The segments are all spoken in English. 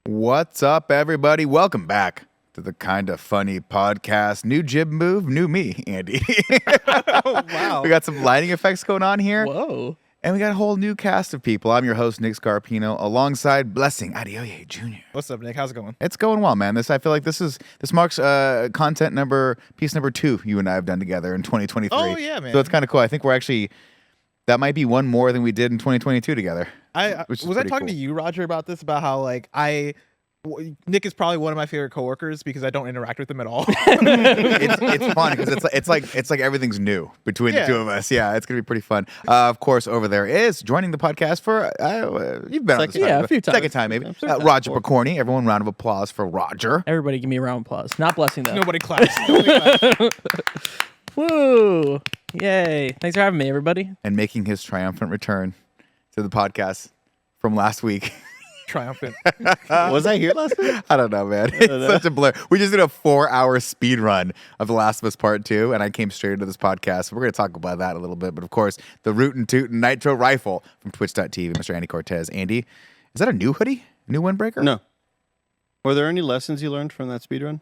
What's up, everybody? Welcome back to the KindaFunny podcast. New jib move, new me, Andy. Oh, wow. We got some lighting effects going on here. Whoa. And we got a whole new cast of people. I'm your host, Nick Scarpino, alongside Blessing Adeoye Jr. What's up, Nick? How's it going? It's going well, man. I feel like this marks piece number 2 you and I have done together in 2023. Oh, yeah, man. So it's kind of cool. I think that might be one more than we did in 2022 together. Was I talking to you, Roger, about this? About how Nick is probably one of my favorite coworkers because I don't interact with him at all. It's fun because it's like everything's new between the two of us. Yeah, it's gonna be pretty fun. Of course, over there is joining the podcast for you've been on this a few times. Second time maybe. Roger Picorni. Everyone, round of applause for Roger. Everybody, give me a round of applause. Not Blessing though. Nobody claps. Woo! Yay! Thanks for having me, everybody. And making his triumphant return to the podcast from last week. Triumphant. Was I here last week? I don't know, man. It's such a blur. We just did a 4-hour speed run of The Last of Us Part 2, and I came straight into this podcast. So we're going to talk about that a little bit. But of course, the Rootin' Tootin' Nitro Rifle from Twitch.tv, Mr. Andy Cortez. Andy, is that a new hoodie? New windbreaker? No. Were there any lessons you learned from that speed run?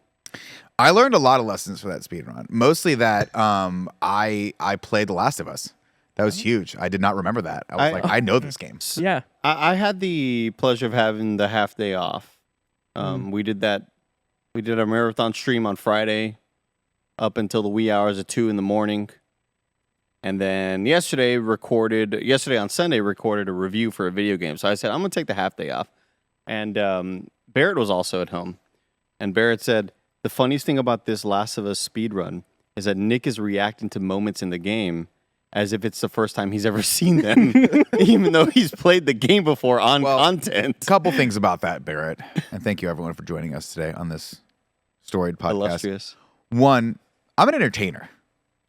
I learned a lot of lessons for that speed run. Mostly that I played The Last of Us. That was huge. I did not remember that. I was I know this game. Yeah. I had the pleasure of having the half day off. We did that. We did a marathon stream on Friday up until the wee hours of 2 in the morning. And then yesterday on Sunday, recorded a review for a video game. So I said, I'm going to take the half day off. And Barrett was also at home. And Barrett said, the funniest thing about this Last of Us speed run is that Nick is reacting to moments in the game as if it's the first time he's ever seen them, even though he's played the game before on content. A couple things about that, Barrett. And thank you, everyone, for joining us today on this storied podcast. Illustrious. One, I'm an entertainer.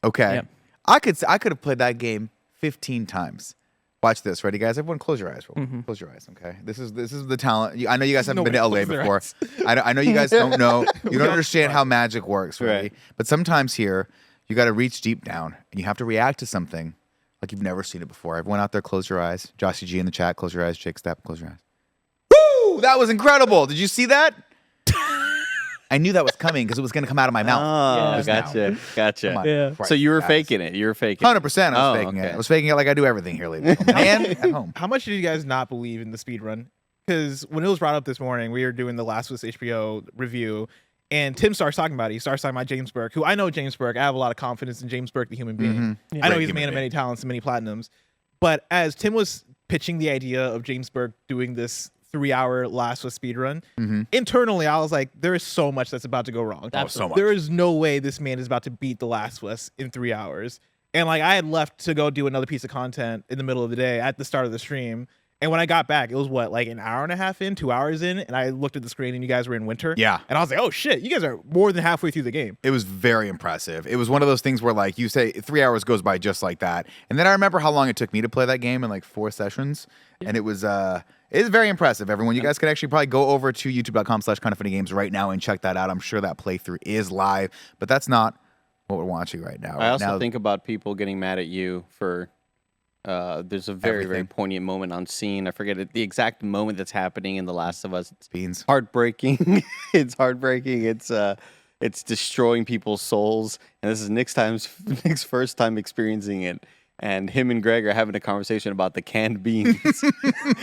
Okay? Yep. I could have played that game 15 times. Watch this. Ready, guys? Everyone close your eyes. Close your eyes, okay? This is the talent. I know you guys haven't been to LA before. I know you guys don't know. You don't understand how magic works, right? Right. But sometimes here, you got to reach deep down, and you have to react to something like you've never seen it before. Everyone out there, close your eyes. Jossie G in the chat, close your eyes. Jake Stapp, close your eyes. Woo! That was incredible. Did you see that? I knew that was coming because it was going to come out of my mouth. Oh, Yeah. gotcha. Come on, Yeah. Christ, So you were guys. faking it. 100% I was faking it. okay. I was faking it like I do everything here, ladies and gentlemen. And at home. How much did you guys not believe in the speed run? Because when it was brought up this morning, we were doing the Last of Us HBO review, and Tim starts talking about it. He starts talking about James Burke, who I know James Burke. I have a lot of confidence in James Burke, the human being. I know Great he's a human man of being. many talents and many platinums. But as Tim was pitching the idea of James Burke doing this 3-hour Last of Us speed run, internally I was like, there is so much that's about to go wrong. Oh, so much. There is no way this man is about to beat The Last of Us in 3 hours. And I had left to go do another piece of content in the middle of the day at the start of the stream. And when I got back, it was an hour and a half in, 2 hours in, and I looked at the screen and you guys were in winter. Yeah. And I was like, oh shit, you guys are more than halfway through the game. It was very impressive. It was one of those things where you say 3 hours goes by just like that. And then I remember how long it took me to play that game in 4 sessions. And it was very impressive, everyone. You guys could actually probably go over to youtube.com/KindaFunnyGames right now and check that out. I'm sure that playthrough is live, but that's not what we're watching right now. I also think about people getting mad at you for. There's a very, very Everything. poignant moment on scene. I forget the exact moment that's happening in The Last of Us. It's Beans. heartbreaking. It's heartbreaking. It's destroying people's souls. And this is Nick's first time experiencing it. And him and Greg are having a conversation about the canned beans.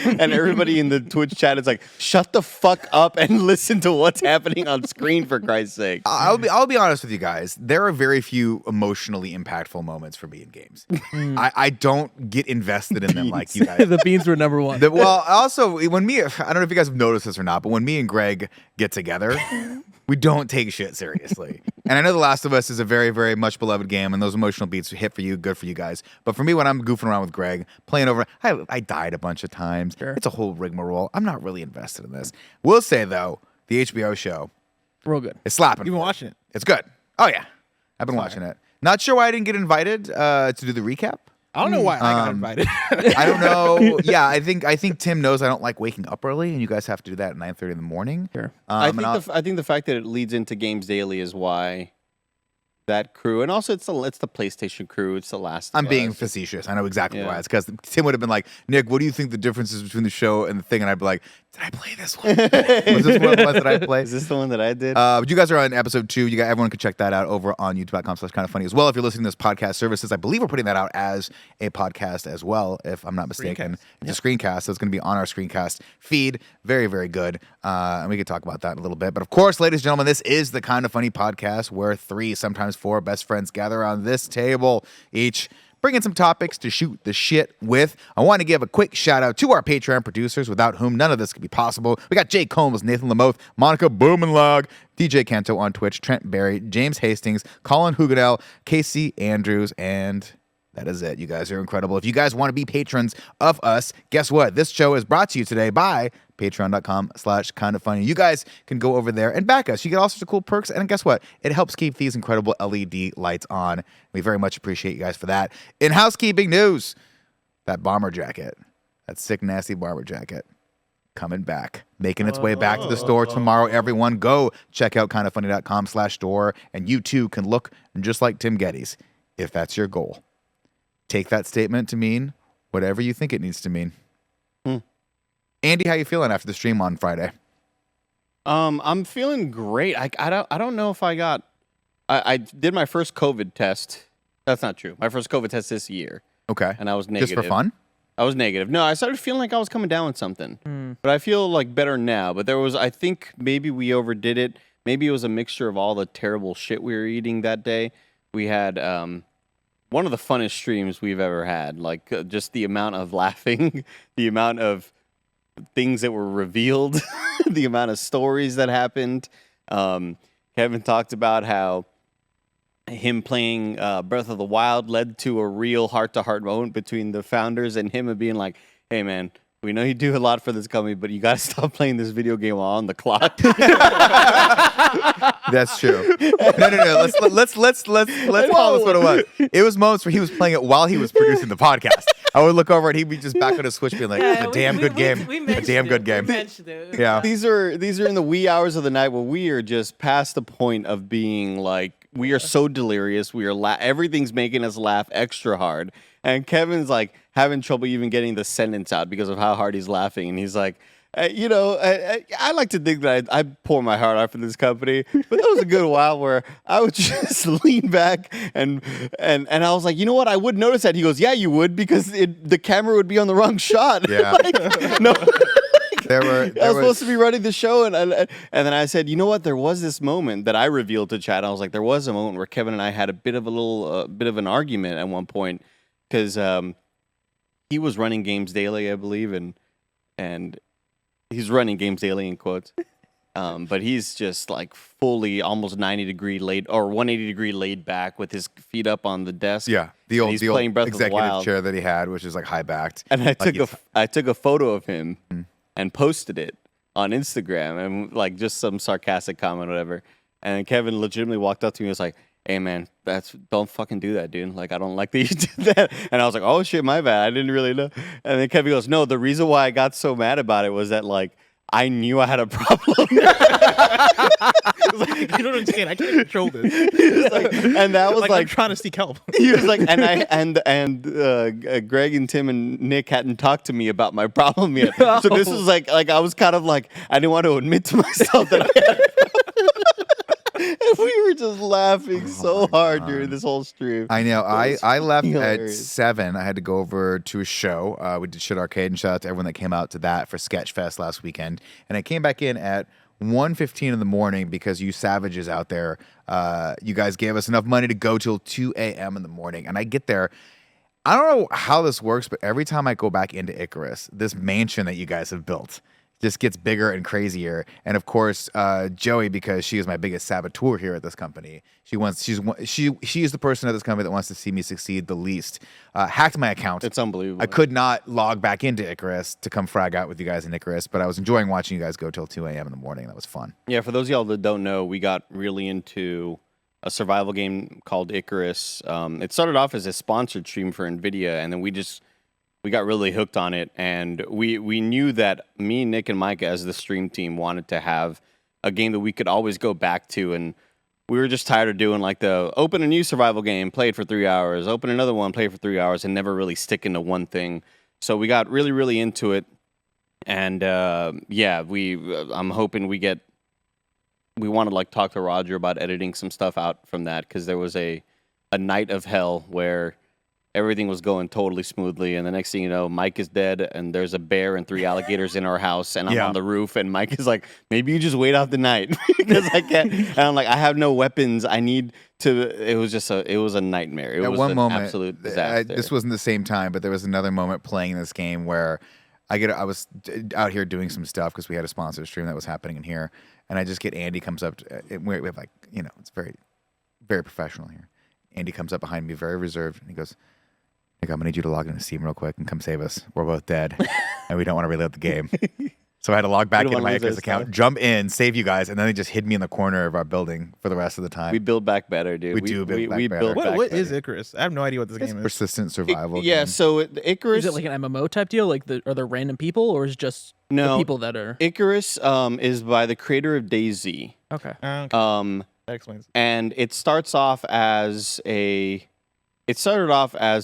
And everybody in the Twitch chat is like, shut the fuck up and listen to what's happening on screen, for Christ's sake. I'll be honest with you guys. There are very few emotionally impactful moments for me in games. I don't get invested in them like you guys. The beans were number one. Also, I don't know if you guys have noticed this or not, but when me and Greg get together, we don't take shit seriously. And I know The Last of Us is a very, very much beloved game, and those emotional beats hit for you, good for you guys. But for me, when I'm goofing around with Greg, playing over, I died a bunch of times. Sure. It's a whole rigmarole. I'm not really invested in this. We'll say, though, the HBO show Real good. is slapping. You've been watching it. It's good. Oh, yeah. I've been watching it. Not sure why I didn't get invited to do the recap. I don't know why I got invited. I don't know. Yeah, I think Tim knows I don't like waking up early, and you guys have to do that at 9:30 in the morning. Sure. I think the fact that it leads into Games Daily is why that crew, and also it's the PlayStation crew. It's the Last. I'm of being Us. facetious. I know exactly Yeah. why. It's because Tim would have been like, Nick, what do you think the difference is between the show and the thing? And I'd be like, Did I play this one? Was this one that I played? Is this the one that I did? But you guys are on episode 2. Everyone can check that out over on youtube.com/KindaFunny as well. If you're listening to this podcast services, I believe we're putting that out as a podcast as well, if I'm not mistaken. It's a screencast, so it's going to be on our screencast feed. Very, very good. And we could talk about that in a little bit. But of course, ladies and gentlemen, this is the Kinda Funny podcast where 3, sometimes 4 best friends gather around this table each, bringing some topics to shoot the shit with. I want to give a quick shout out to our Patreon producers, without whom none of this could be possible. We got Jake Combs, Nathan Lamoth, Monica Boomenlog, DJ Kanto on Twitch, Trent Barry, James Hastings, Colin Huguenel, Casey Andrews, and that is it. You guys are incredible. If you guys want to be patrons of us, guess what? This show is brought to you today by patreon.com/KindaFunny. You guys can go over there and back us. You get all sorts of cool perks, and guess what? It helps keep these incredible LED lights on. We very much appreciate you guys for that. In housekeeping news, that bomber jacket, that sick, nasty bomber jacket, coming back, making its way back to the store tomorrow. Everyone go check out kindafunny.com/store, and you too can look just like Tim Geddes, if that's your goal. Take that statement to mean whatever you think it needs to mean. Andy, how you feeling after the stream on Friday? I'm feeling great. I don't know if I did my first COVID test. That's not true. My first COVID test this year. Okay. And I was negative. Just for fun? I was negative. No, I started feeling like I was coming down with something. But I feel like better now. But I think maybe we overdid it. Maybe it was a mixture of all the terrible shit we were eating that day. We had one of the funnest streams we've ever had. Like just the amount of laughing, the amount of things that were revealed, the amount of stories that happened. Kevin talked about how him playing Breath of the Wild led to a real heart-to-heart moment between the founders and him, and being like, hey man, we know you do a lot for this company, but you gotta stop playing this video game while on the clock. That's true. No. Let's call this what it was. It was moments where he was playing it while he was producing the podcast. I would look over and he'd be just back on his Switch being like, it's a damn good game. A damn good game. Yeah. These are in the wee hours of the night where we are just past the point of being like, we are so delirious. We are everything's making us laugh extra hard. And Kevin's like having trouble even getting the sentence out because of how hard he's laughing. And he's like, I like to think that I pour my heart out for this company, but there was a good while where I would just lean back and I was like, you know what? I would notice that. He goes, yeah, you would, because the camera would be on the wrong shot. Yeah. No. I was supposed to be running the show, and then I said, you know what? There was this moment that I revealed to chat. I was like, there was a moment where Kevin and I had a bit of an argument at one point, because he was running Games Daily, I believe, and he's running Games Daily in quotes, but he's just like fully almost 90-degree laid or 180-degree laid back with his feet up on the desk. Yeah, the old playing Breath executive of the Wild chair that he had, which is like high backed. And I took a photo of him and posted it on Instagram, and like just some sarcastic comment or whatever. And Kevin legitimately walked up to me and was like, hey man, don't fucking do that, dude. Like, I don't like that you did that. And I was like, oh shit, my bad. I didn't really know. And then Kevin goes, no, the reason why I got so mad about it was that like I knew I had a problem. Like, you don't understand. I can't control this. And that was like I'm trying to seek help. He was like, and Greg and Tim and Nick hadn't talked to me about my problem yet. So this was like I was kind of like, I didn't want to admit to myself that I had a problem. And we were just laughing so hard during this whole stream. I know. I left at 7. I had to go over to a show. We did Shit Arcade, and shout out to everyone that came out to that for Sketchfest last weekend. And I came back in at 1:15 in the morning because you savages out there, you guys gave us enough money to go till 2 a.m. in the morning. And I get there. I don't know how this works, but every time I go back into Icarus, this mansion that you guys have built just gets bigger and crazier. And of course, Joey, because she is my biggest saboteur here at this company, she is the person at this company that wants to see me succeed the least. Hacked my account. It's unbelievable. I could not log back into Icarus to come frag out with you guys in Icarus, but I was enjoying watching you guys go till 2 a.m. in the morning. That was fun. Yeah, for those of y'all that don't know, we got really into a survival game called Icarus. It started off as a sponsored stream for NVIDIA, and then we got really hooked on it, and we knew that me, Nick, and Micah as the stream team wanted to have a game that we could always go back to, and we were just tired of doing like the open a new survival game, play it for 3 hours, open another one, play it for 3 hours, and never really sticking to one thing. So we got really, really into it, And I'm hoping we want to like talk to Roger about editing some stuff out from that, because there was a night of hell where everything was going totally smoothly, and the next thing you know, Mike is dead, and there's a bear and 3 alligators in our house, and I'm on the roof, and Mike is like, maybe you just wait out the night, because I can't. And I'm like, I have no weapons. I need to. It was a nightmare. It was one an moment, absolute disaster. This wasn't the same time, but there was another moment playing this game where I was out here doing some stuff because we had a sponsored stream that was happening in here, and I just get Andy comes up. We have like, it's very, very professional here. Andy comes up behind me, very reserved, and he goes, "Nick, I'm gonna need you to log into Steam real quick and come save us. We're both dead, and we don't want to relive the game." So I had to log back into my Icarus account, jump in, save you guys, and then they just hid me in the corner of our building for the rest of the time. We build back better, dude. We do build back better. What is Icarus? I have no idea what this game is. Persistent survival. Yeah, game. so Icarus... Is it like an MMO type deal? Like, are there random people, or is it just the people that are... Icarus is by the creator of DayZ. Okay. That explains. And it started off as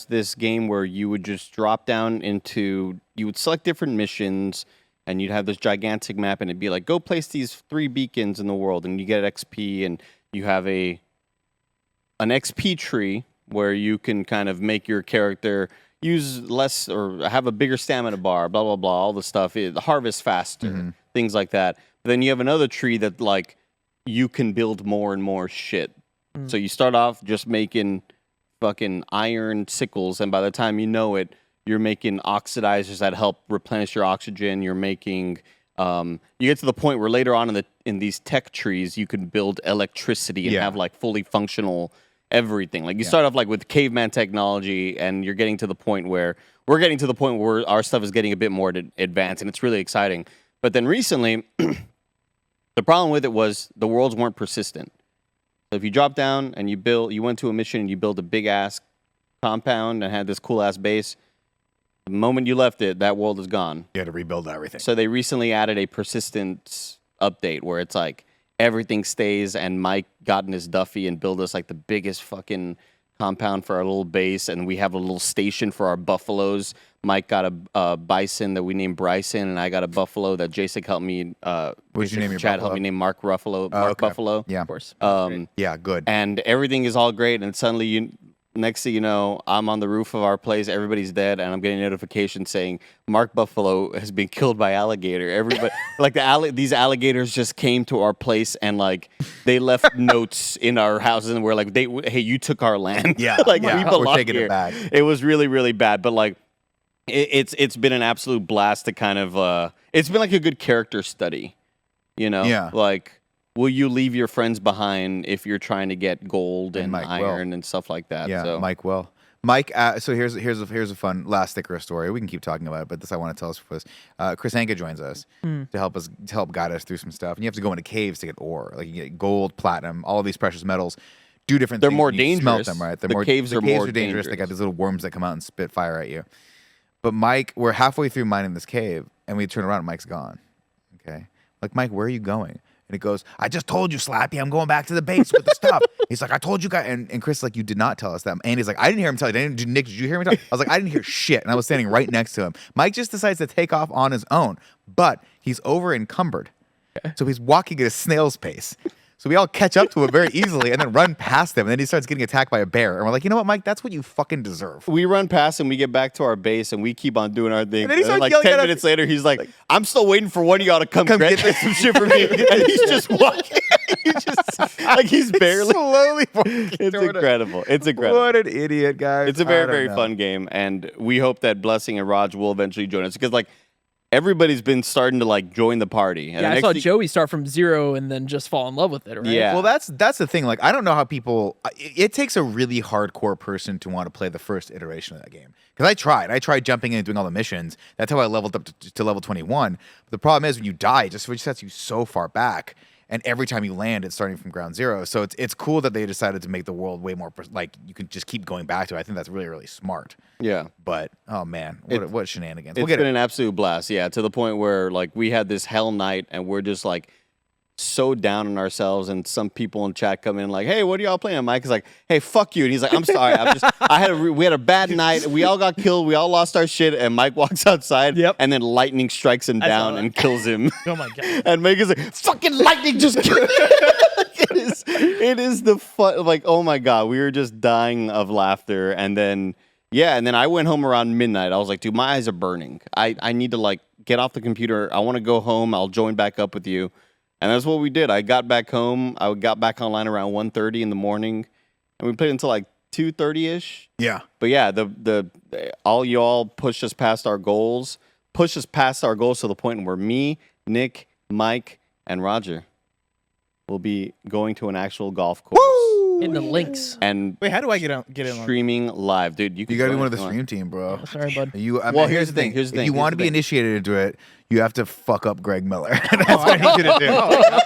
this game where you would just drop down into... You would select different missions, and you'd have this gigantic map, and it'd be like, go place these 3 beacons in the world, and you get XP, and you have an XP tree where you can kind of make your character use less or have a bigger stamina bar, blah, blah, blah, all the stuff, harvest faster, things like that. But then you have another tree that, like, you can build more and more shit. So you start off just making fucking iron sickles, and by the time you know it, you're making oxidizers that help replenish your oxygen. You're making, you get to the point where later on in these tech trees, you can build electricity and have like fully functional everything. Like you start off like with caveman technology, and you're getting to the point where we're getting to the point where our stuff is getting a bit more advanced, and it's really exciting. But then recently, the problem with it was the worlds weren't persistent. So if you drop down and you went to a mission and you build a big ass compound and had this cool ass base, the moment you left it, that world is gone. You had to rebuild everything. So they recently added a persistence update where it's like everything stays, and Mike got in his Duffy and built us like the biggest fucking compound for our little base, and we have a little station for our buffaloes. Mike got a bison that we named Bryson, and I got a buffalo that Jason helped me. What'd you name your Chad buffalo? helped me name Mark Ruffalo. Mark Buffalo. Yeah, Of course. yeah, good. And everything is all great, and suddenly next thing you know, I'm on the roof of our place, everybody's dead, and I'm getting a notification saying Mark Buffalo has been killed by alligator. Everybody, like these alligators just came to our place, and like they left notes in our houses, and we're like, hey, you took our land. Yeah, like yeah, we belong we're taking here. it back. It was really, really bad, but like it's been an absolute blast to kind of it's been like a good character study, Yeah. like. Will you leave your friends behind if you're trying to get gold and Mike iron and stuff like that? Yeah, so. Mike will. Mike, so here's a fun last Icarus story. We can keep talking about it, but this I want to tell us first. Chris Anka joins us to help guide us through some stuff. And you have to go into caves to get ore. Like you get gold, platinum, all of these precious metals. Do different They're things. more You dangerous. Smelt them, right? The caves are more dangerous. They got these little worms that come out and spit fire at you. But Mike, we're halfway through mining this cave, and we turn around and Mike's gone. Okay, like Mike, where are you going? And it goes, I just told you, Slappy, I'm going back to the base with the stuff. He's like, I told you guys. And Chris is like, you did not tell us that. And he's like, I didn't hear him tell you. Nick, did you hear me tell you? I was like, I didn't hear shit. And I was standing right next to him. Mike just decides to take off on his own, but he's over encumbered. So he's walking at a snail's pace. So we all catch up to him very easily and then run past him. And then he starts getting attacked by a bear. And we're like, you know what, Mike? That's what you fucking deserve. We run past and we get back to our base and we keep on doing our thing. And then he starts like yelling 10 at us. minutes later, he's like, I'm still waiting for one of y'all to come get get some shit for me. And he's just walking. He's just like he's barely slowly walking. It's incredible. It's incredible. What an idiot, guys. It's a very, very fun game. And we hope that Blessing and Raj will eventually join us because like everybody's been starting to like join the party. And Yeah, the I saw next Joey start from 0 and then just fall in love with it, right? Yeah. Well, that's the thing. Like, I don't know how people. It takes a really hardcore person to want to play the first iteration of that game. Because I tried jumping in and doing all the missions. That's how I leveled up to level 21. But the problem is when you die, it just resets you so far back. And every time you land, it's starting from ground zero. So it's cool that they decided to make the world way more like you can just keep going back to it. I think that's really, really smart. Yeah. But oh man, what shenanigans! It's been an absolute blast. Yeah, to the point where like we had this hell night and we're just like so down on ourselves, and some people in chat come in like, "Hey, what are y'all playing?" And Mike is like, "Hey, fuck you," and he's like, "I'm sorry, we had a bad night. We all got killed. We all lost our shit." And Mike walks outside, and then lightning strikes him down and kills him. Oh my god! And Mike is like, "Fucking lightning just killed." It is the fun. Like, oh my god, we were just dying of laughter, and then I went home around midnight. I was like, dude, my eyes are burning. I need to like get off the computer. I want to go home. I'll join back up with you. And that's what we did. I got back home. I got back online around 1:30 in the morning, and we played until like 2:30-ish. Yeah. But yeah, the all y'all pushed us past our goals. Pushed us past our goals to the point where me, Nick, Mike, and Roger will be going to an actual golf course. In the links. And Wait, how do I get in? Streaming live, dude. You gotta be one of the stream team, bro. Sorry, bud. Here's the thing. If you want to be initiated into it, you have to fuck up Greg Miller. That's what I need you to do.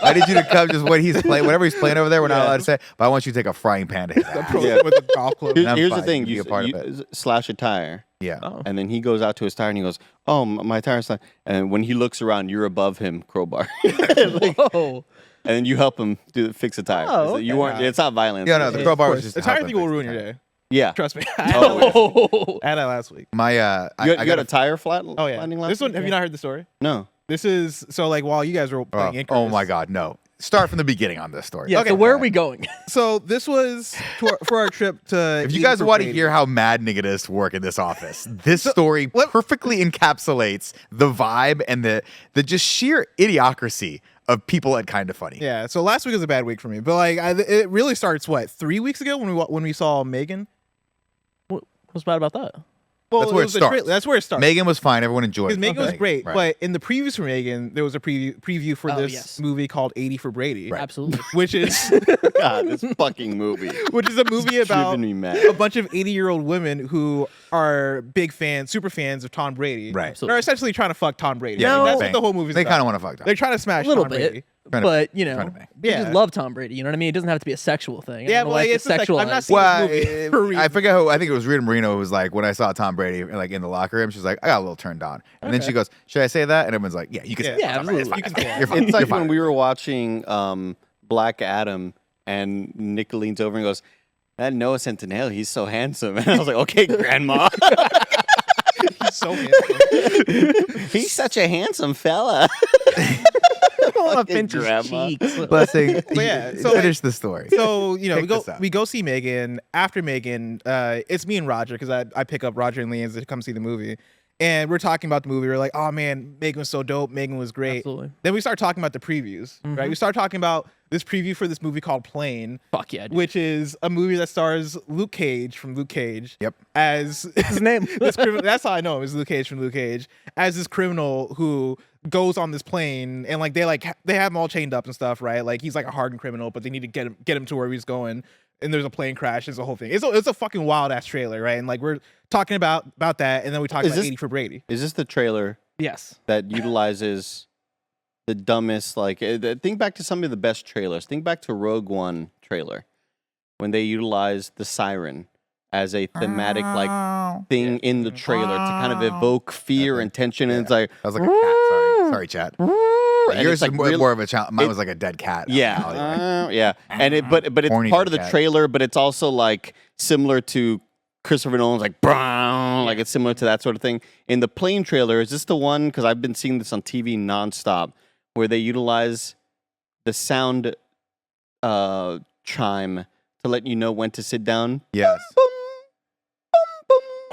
I need you to come just what he's playing, whatever he's playing over there. We're not allowed to say, but I want you to take a frying pan to his ass. With a golf club. Here's the fine. thing. You You, can be a part of you slash a tire. Yeah. Oh. And then he goes out to his tire and he goes, "Oh, my tire's not." And when he looks around, you're above him, crowbar. Like, Whoa. and then you help him fix a tire. Oh, You okay. weren't. It's not violence. Yeah, no, the crowbar was just The to tire help thing him will fix ruin the your tire. day. Yeah. Trust me. Oh. I had that last week. My You I got a tire flat? Oh yeah. landing last This one. week? Have you not heard the story? No. This is so like while you guys were playing Icarus. oh my god, no. Start from the beginning on this story. Yeah, Okay. so where are we going? So this was for our trip to. If you Eat guys for want to Brady. hear how maddening it is to work in this office, this story perfectly encapsulates the vibe and the just sheer idiocracy of people at KindaFunny. Yeah. So last week was a bad week for me, but like it really starts 3 weeks ago when we saw Megan. What's bad about that? Well, That's where it was the starts. That's where it starts. Megan was fine. Everyone enjoyed Because it. Megan was Okay. great, Right. but in the previews for Megan, there was a preview for Oh, this yes. movie called 80 for Brady, Right. Absolutely. which is God, this fucking movie. which is a movie about Driven me mad. a bunch of 80-year-old women who are super fans of Tom Brady. Right. They're essentially trying to fuck Tom Brady. Yeah, I mean, they that's bang. what the whole movie's They about. kind of want to fuck up. They're trying to smash A little Tom bit. Brady. Trying to- But, you know, trying to bang. they Yeah. just love Tom Brady. You know what I mean? It doesn't have to be a sexual thing. Yeah, I don't but like it's the just like, I'm not sexualized. seeing Well, this movie for a reason. I forget who. I think it was Rita Marino who was like, when I saw Tom Brady like in the locker room, she's like, I got a little turned on, and then Okay. she goes, "Should I say that?" And everyone's like, "Yeah, you can." Yeah. say Yeah, Tom Brady. It's absolutely. fine. You can say You're fine. It's like You're fine. when we were watching Black Adam and Nick leans over and goes, "That Noah Centineo, he's so handsome." And I was like, "Okay, Grandma." He's so handsome. He's such a handsome fella. I don't want to Fucking pinch his grandma. cheeks. Blessing. yeah, so, finish the story. So you know, Pick this up. we go see Megan. After Megan, it's me and Roger because I pick up Roger and Leanne to come see the movie, and we're talking about the movie. We're like, oh man, Megan was so dope. Megan was great. Absolutely. Then we start talking about the previews. Right, we start talking about this preview for this movie called Plane, Fuck yeah, dude. which is a movie that stars Luke Cage from Luke Cage. Yep. As His name. this criminal, that's how I know him is Luke Cage from Luke Cage as this criminal who goes on this plane and like they have him all chained up and stuff, right? Like he's like a hardened criminal, but they need to get him to where he's going. And there's a plane crash. It's a whole thing. It's a fucking wild ass trailer, right? And like we're talking about that, and then we talk about 80 for Brady. Is this the trailer Yes. that utilizes the dumbest, like, think back to some of the best trailers. Think back to Rogue One trailer when they utilized the siren as a thematic, like, thing in the trailer to kind of evoke fear and tension. And it's like, I was like a cat. Sorry, chat. and Yours it's like is really- more of a challenge. Mine was like a dead cat. yeah, yeah. And but it's Horny part of the cat. trailer, but it's also like similar to Christopher Nolan's like brown, like it's similar to that sort of thing. In the plane trailer, is this the one? Because I've been seeing this on TV nonstop, where they utilize the sound chime to let you know when to sit down. Yes.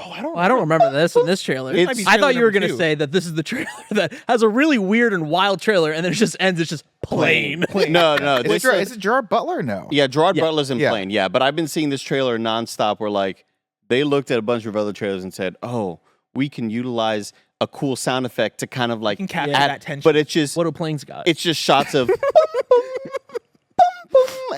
Oh, I don't remember this in this trailer. This might be I thought trailer you were number going to 2. say that this is the trailer that has a really weird and wild trailer, and then it just ends. It's just plain. No, no. Is it Gerard Butler? No. Yeah, Gerard Yeah. Butler's in Yeah. plane. Yeah, but I've been seeing this trailer nonstop where like they looked at a bunch of other trailers and said, "Oh, we can utilize a cool sound effect to kind of like can capture add-" that tension. But it's just What do planes got? it's just shots of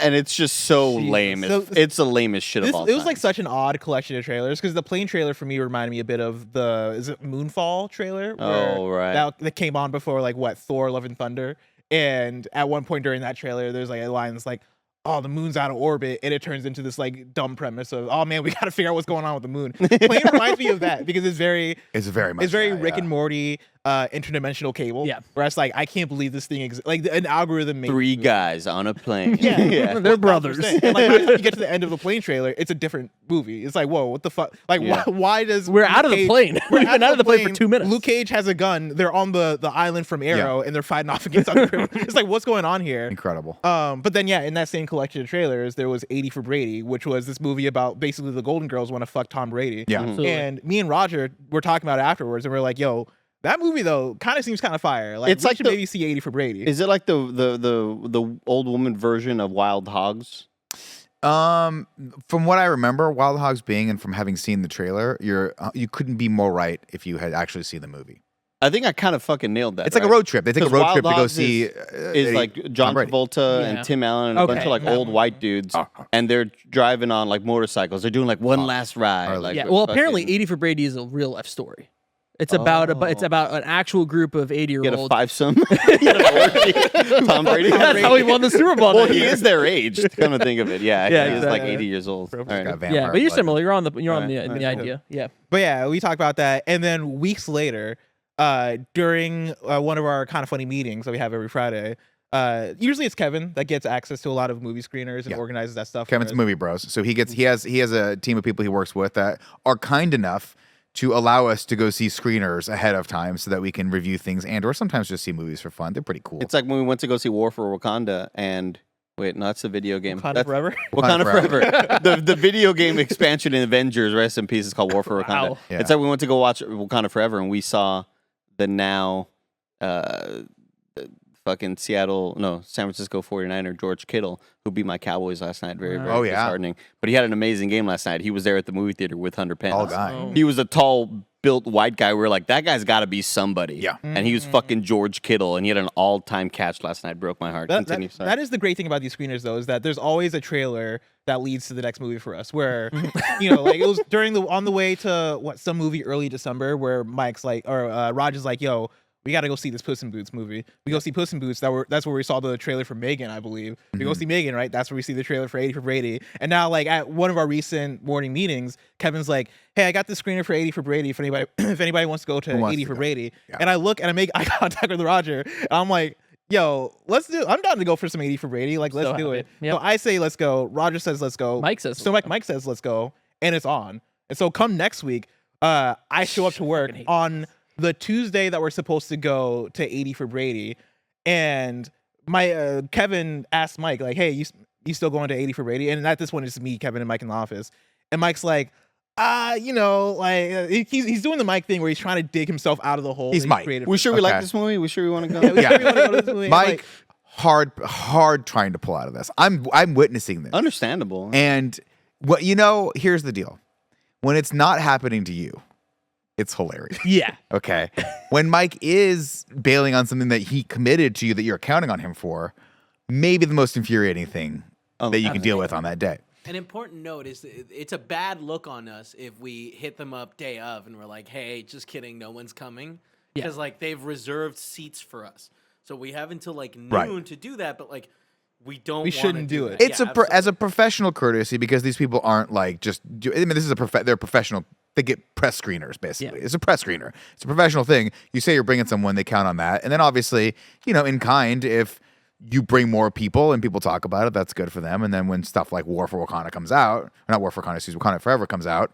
and it's just so lame. So- It's the lamest shit of all it time. was like such an odd collection of trailers because the plane trailer for me reminded me a bit of the Moonfall trailer. where Oh, right. That came on before like Thor: Love and Thunder, and at one point during that trailer, there's like a line that's like, "Oh, the moon's out of orbit," and it turns into this like dumb premise of, "Oh man, we got to figure out what's going on with the moon." Plane reminds me of that because it's very It's very much. it's very that, Rick yeah. and Morty. interdimensional cable. Yeah. Where it's like, I can't believe this thing exists. Like an algorithm made 3 guys on a plane. Yeah. They're brothers. And like by the time you get to the end of the plane trailer, it's a different movie. It's like, whoa, what the fuck? Like, why does We're Luke out of the Cage- plane. We've been out of the plane for 2 minutes. Luke Cage has a gun. They're on the island from Arrow, and they're fighting off against other criminals. It's like, what's going on here? Incredible. But then in that same collection of trailers, there was 80 for Brady, which was this movie about basically the Golden Girls want to fuck Tom Brady. Yeah. Absolutely. And me and Roger were talking about it afterwards, and we're like, yo, that movie though kind of seems kind of fire. Like, It's we like should the- maybe see 80 for Brady. Is it like the old woman version of Wild Hogs? From what I remember, Wild Hogs being and from having seen the trailer, you couldn't be more right if you had actually seen the movie. I think I kind of fucking nailed that. It's like a road trip. They take a 'Cause road Wild trip to go Hogs see. is like John Brady. Travolta Yeah. and Tim Allen and a bunch Okay. of like old white dudes, and they're driving on like motorcycles. They're doing like one last ride. Or, Like, Yeah. with Well, apparently, fucking- 80 for Brady is a real life story. It's about an actual group of get a 80-year-olds. fivesome. Get an orgy. Tom Brady. That's how he won the Super Bowl. Well, that he year. is their age. To come to think of it, yeah, Yeah, he is like exactly. 80 years old. All right. Got vampire Yeah, but you're blood. similar. You're on the Right. idea. Yeah. But yeah, we talked about that, and then weeks later, during one of our kind of funny meetings that we have every Friday, usually it's Kevin that gets access to a lot of movie screeners and organizes that stuff. for Kevin's us. movie bros. So he has a team of people he works with that are kind enough to allow us to go see screeners ahead of time so that we can review things and or sometimes just see movies for fun. They're pretty cool. It's like when we went to go see War for Wakanda, and wait, no, that's the video game. Wakanda That's- Forever. Wakanda Forever. the video game expansion in Avengers, rest in peace, is called War for Wakanda. Wow. Yeah. It's like we went to go watch Wakanda Forever, and we saw the now fucking San Francisco 49er George Kittle, who beat my Cowboys last night. Very, very Oh, yeah. disheartening. But he had an amazing game last night. He was there at the movie theater with Hunter Pence. Tall guy. Oh. He was a tall, built white guy. We were like, that guy's got to be somebody. Yeah. And he was fucking George Kittle, and he had an all-time catch last night. Broke my heart. Continue. Sorry. That is the great thing about these screeners, though, is that there's always a trailer that leads to the next movie for us. Where, like it was on the way to some movie early December, where Mike's like, or Roger's like, yo, we got to go see this Puss in Boots movie. We go see Puss in Boots. That's where we saw the trailer for Megan, I believe. We go see Megan, right? That's where we see the trailer for 80 for Brady. And now, like at one of our recent morning meetings, Kevin's like, "Hey, I got this screener for 80 for Brady. If anybody wants to go to 80 for Brady." Yeah. And I look and I make eye contact with Roger, and I'm like, "Yo, let's do. I'm down to go for some 80 for Brady. Like, let's do happy. it." Yep. So I say, "Let's go." Roger says, "Let's go." Mike says, So Mike says, "Let's go," and it's on. And so come next week, I show up to work hate on the Tuesday that we're supposed to go to 80 for Brady, and my Kevin asked Mike like, "Hey, you still going to 80 for Brady?" And at this point, it's me, Kevin, and Mike in the office. And Mike's like, he's doing the Mike thing where he's trying to dig himself out of the hole. He's that Mike. created We for sure we like Okay. this movie? We sure we want to go? Yeah, we wanna go to this movie. And, Mike, like, hard trying to pull out of this. I'm witnessing this. Understandable. And here's the deal. When it's not happening to you, it's hilarious. Yeah. Okay. When Mike is bailing on something that he committed to you that you're counting on him for, maybe the most infuriating thing that you can deal with on that day. An important note is that it's a bad look on us if we hit them up day of and we're like, "Hey, just kidding, no one's coming," Yeah. because like they've reserved seats for us, so we have until like noon Right. to do that. But like, we don't. We wanna shouldn't do it. that. It's Yeah, as a professional courtesy because these people aren't like just. This is they're professional. They get press screeners basically. Yeah. It's a press screener. It's a professional thing. You say you're bringing someone, they count on that, and then obviously, in kind, if you bring more people and people talk about it, that's good for them. And then when stuff like War for Wakanda comes out, or not War for Wakanda, Wakanda Forever comes out,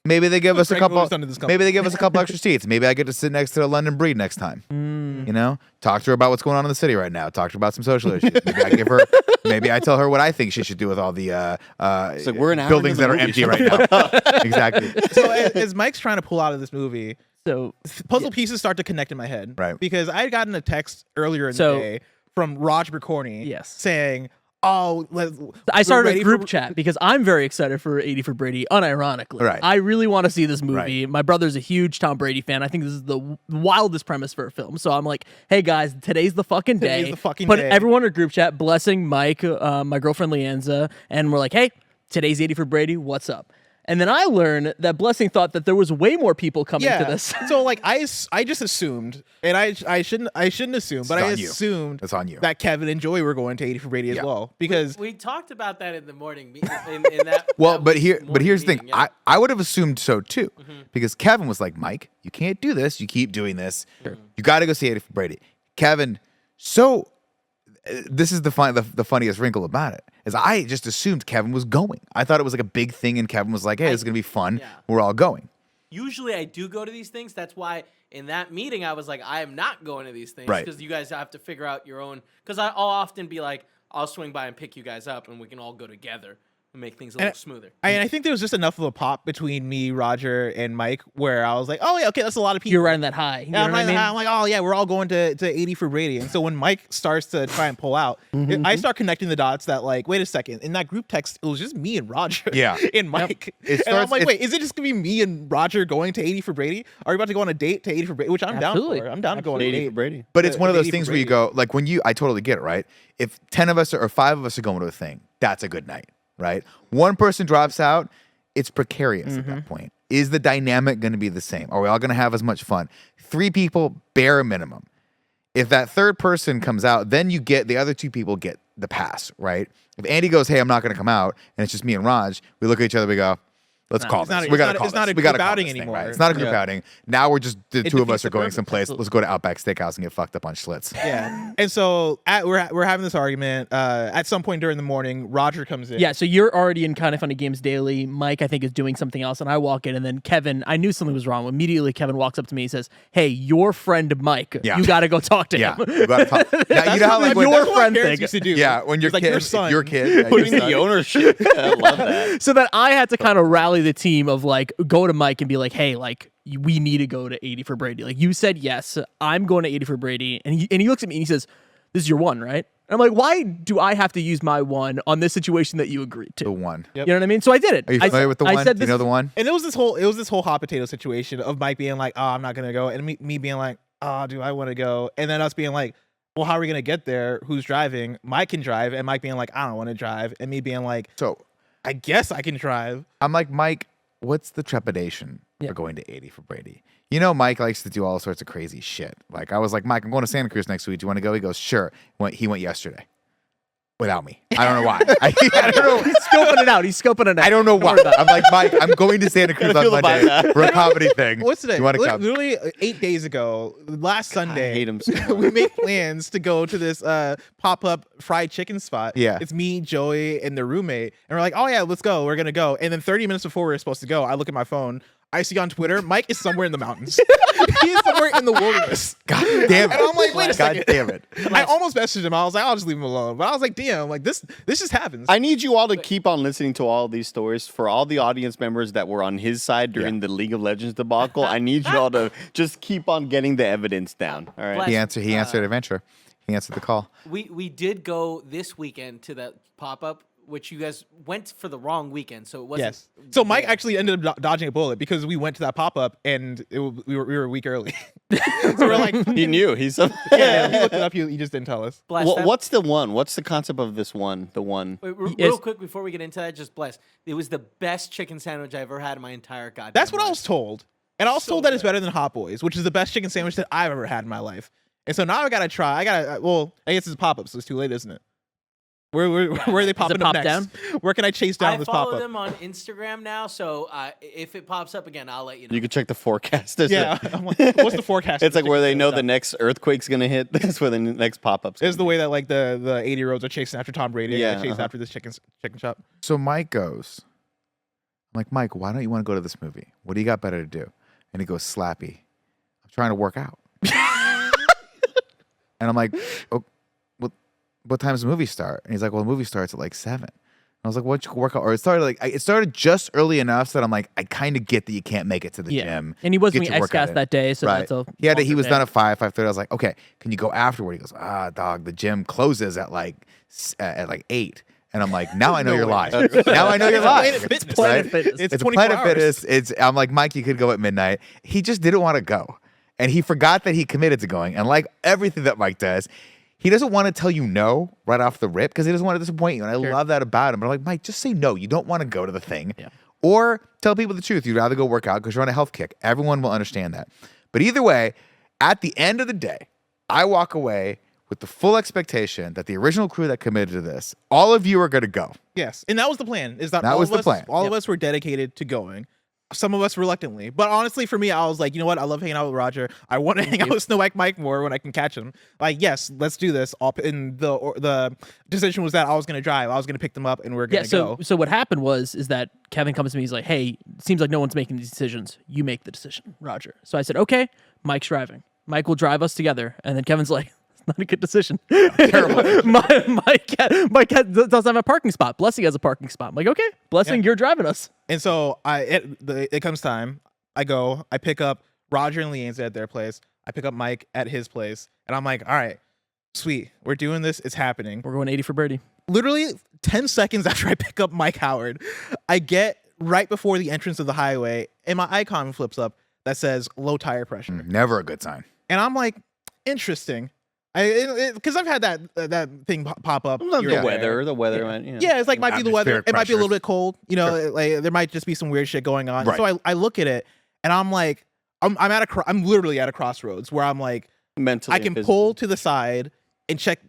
maybe they give us a Greg couple. Miller's done to this company. Maybe they give us a couple extra seats. Maybe I get to sit next to a London Breed next time. Talk to her about what's going on in the city right now. Talk to her about some social issues. Maybe I tell her what I think she should do with all the like we're an hour buildings into that the are movie. empty right now. Exactly. So as Mike's trying to pull out of this movie, So puzzle pieces start to connect in my head. Right. Because I had gotten a text earlier in So- the day from Raj Bricorni Yes. saying, "Oh, I started ready a group for- chat because I'm very excited for 80 for Brady, unironically. Right. I really want to see this movie. Right. My brother's a huge Tom Brady fan. I think this is the wildest premise for a film. So I'm like, hey guys, today's the fucking day. Today's the fucking Put day. everyone in a group chat, blessing Mike, my girlfriend Leanza, and we're like, hey, today's 80 for Brady. What's up? And then I learned that Blessing thought that there was way more people coming to this. So like I just assumed, and I shouldn't assume, but I on you. assumed It's on you. that Kevin and Joey were going to 80 for Brady as well because We talked about that in the morning. In that, Well, that but morning here's the thing. meeting, yeah. I would have assumed so too, because Kevin was like, Mike, you can't do this. You keep doing this. You got to go see 80 for Brady. Kevin, so this is the funniest wrinkle about it is I just assumed Kevin was going. I thought it was like a big thing, and Kevin was like, hey, this is gonna be fun. Yeah. We're all going. Usually I do go to these things. That's why in that meeting I was like, I am not going to these things Right. because you guys have to figure out your own. Because I'll often be like, I'll swing by and pick you guys up, and we can all go together and make things a little smoother. I think there was just enough of a pop between me, Roger, and Mike where I was like, oh yeah, okay, that's a lot of people. You're riding that high. You know Yeah, what I mean? I'm like, oh yeah, we're all going to 80 for Brady. And so when Mike starts to try and pull out, I start connecting the dots that like, wait a second, in that group text, it was just me and Roger. Yeah. And Mike. It And I'm starts- like, it- wait, is it just gonna be me and Roger going to 80 for Brady? Are we about to go on a date to 80 for Brady? Which I'm Absolutely. down for. I'm down to go on a 80 date. for Brady. But it's one of those 80 for things where you Brady. go, like I totally get it, right? If 10 of us or 5 of us are going to a thing, that's a good night, right? One person drops out, it's precarious at that point. Is the dynamic going to be the same? Are we all going to have as much fun? 3 people, bare minimum. If that third person comes out, then you get the other 2 people get the pass, right? If Andy goes, hey, I'm not going to come out, and it's just me and Raj, we look at each other, we go, let's call it's this. not- We got to it's call not this. a We gotta group call outing this thing, anymore. right? It's not a group Yeah. outing. Now we're just the 2 of defeats us are the going purpose. someplace. Let's go to Outback Steakhouse and get fucked up on Schlitz. Yeah. And so we're having this argument. At some point during the morning, Roger comes in. Yeah, so you're already in Kind of Funny Games Daily. Mike, I think, is doing something else, and I walk in, and then Kevin, I knew something was wrong. Immediately, Kevin walks up to me and says, hey, your friend Mike, Yeah. you got to go talk to Yeah, him. you gotta talk. Now, you know how like when, your That's what friend parents thing. used to do. yeah, when your It's like kid, your son. your kid, yeah, Putting your the son. ownership. I love that. So that I had to kind of rally the team of like, go to Mike and be like, hey, like, we need to go to 80 for Brady. Like, you said yes, I'm going to 80 for Brady. And he looks at me and he says, this is your one, right? And I'm like, why do I have to use my one on this situation that you agreed to? The one. You know what I mean? So I did it. Are you I familiar said- with the I one? said Do you know the one? And it was this whole hot potato situation of Mike being like, oh, I'm not gonna go, and me being like, oh, do I want to go? And then us being like, well, how are we gonna get there? Who's driving? Mike can drive, and Mike being like, I don't want to drive, and me being like, So I guess I can drive. I'm like, Mike, what's the trepidation Yeah. for going to 80 for Brady? You know, Mike likes to do all sorts of crazy shit. Like, I was like, Mike, I'm going to Santa Cruz next week. Do you want to go? He goes, sure. He went yesterday without me. I don't know why. I don't know. He's scoping it out. He's scoping it out. I don't know why. I'm like, Mike, I'm going to Santa Cruz on feel the Monday vibe. for a comedy thing. What's today? You want to come? Literally 8 days ago, last Sunday, hate him so much. we made plans to go to this pop-up fried chicken spot. Yeah. It's me, Joey, and the roommate. And we're like, oh yeah, let's go. We're going to go. And then 30 minutes before we were supposed to go, I look at my phone. I see on Twitter, Mike is somewhere in the mountains. He is somewhere in the wilderness. God damn it. And I'm like, wait a God second. damn it. I almost messaged him. I was like, I'll just leave him alone. But I was like, damn, like this just happens. I need you all to keep on listening to all these stories. For all the audience members that were on his side during the League of Legends debacle, I need you all to just keep on getting the evidence down. All right. Bless. He answered Adventure. He answered the call. We did go this weekend to that pop up, which you guys went for the wrong weekend, so it wasn't. Yes. So Mike actually ended up dodging a bullet because we went to that pop-up and we were a week early. So we're like, He knew. He's yeah, he looked it up. He just didn't tell us. Bless. that- What's the one? What's the concept of this one? The one. Wait, Yes. real quick before we get into that, just bless. It was the best chicken sandwich I ever had in my entire goddamn That's what I life. was told. And I was So told that it's good. better than Hot Boys, which is the best chicken sandwich that I've ever had in my life. And so now I gotta try. Well, I guess it's a pop-up, so it's too late, isn't it? Where are they popping pop up next? down? Where can I chase down I this follow pop-up? them on Instagram now, so if it pops up again, I'll let you know. You can check the forecast. There's Yeah. a- I'm like, what's the forecast? It's for like where they chicken know the sandwich? next earthquake's gonna hit. That's where the next pop-up's. It's the way that like the 80-year-olds are chasing after Tom Brady. Yeah, Yeah, chasing after this chicken shop. So Mike goes, I'm like, Mike, why don't you want to go to this movie? What do you got better to do? And he goes, Slappy, I'm trying to work out. And I'm like, oh, what time does the movie start? And he's like, well, the movie starts at like 7. I was like, why don't you work out? Or it started just early enough so that I'm like, I kind of get that you can't make it to the Yeah. gym. And he was Get doing your workout X-Cast in. that day, so Right. that's a He longer was day. done at 5:30. I was like, okay, can you go afterward? He goes, dog, the gym closes at like 8. And I'm like, now I know you're lying. Now I know you're lying. Planet Fitness. Planet Right? Fitness. It's It's a 24 Planet hours. Fitness. I'm like, Mike, you could go at midnight. He just didn't want to go. And he forgot that he committed to going. And like everything that Mike does, he doesn't want to tell you no right off the rip because he doesn't want to disappoint you. And I love that about him. But I'm like, Mike, just say no. You don't want to go to the thing. Yeah. or tell people the truth. You'd rather go work out because you're on a health kick. Everyone will understand that. But either way, at the end of the day, I walk away with the full expectation that the original crew that committed to this, all of you are going to go. Yes, and that was the plan. Is that That all was of the us, plan. All of us were dedicated to going. Some of us reluctantly, but honestly, for me, I was like, you know what? I love hanging out with Roger. I want to hang out with Snow White Mike more when I can catch him. Like, yes, let's do this. And the decision was that I was going to drive. I was going to pick them up, and we're going to go. So what happened is that Kevin comes to me. He's like, "Hey, seems like no one's making these decisions. You make the decision, Roger." So I said, "Okay, Mike's driving. Mike will drive us together." And then Kevin's like, "Not a good decision. Terrible. Mike doesn't have a parking spot. Blessing has a parking spot." I'm like, "Okay, Blessing, you're driving us." And so it comes time. I go. I pick up Roger and Leanne's at their place. I pick up Mike at his place, and I'm like, all right, sweet, we're doing this. It's happening. We're going 80 for Brady. Literally 10 seconds after I pick up Mike Howard, I get right before the entrance of the highway, and my icon flips up that says low tire pressure. Never a good sign. And I'm like, interesting. Because I've had that thing pop up. The weather. Yeah, it's like might be the weather. Atmospheric It might be a little pressures. bit cold. You know, like there might just be some weird shit going on. Right. So I look at it and I'm like, I'm literally at a crossroads where I'm like, Mentally, I can pull to the side and check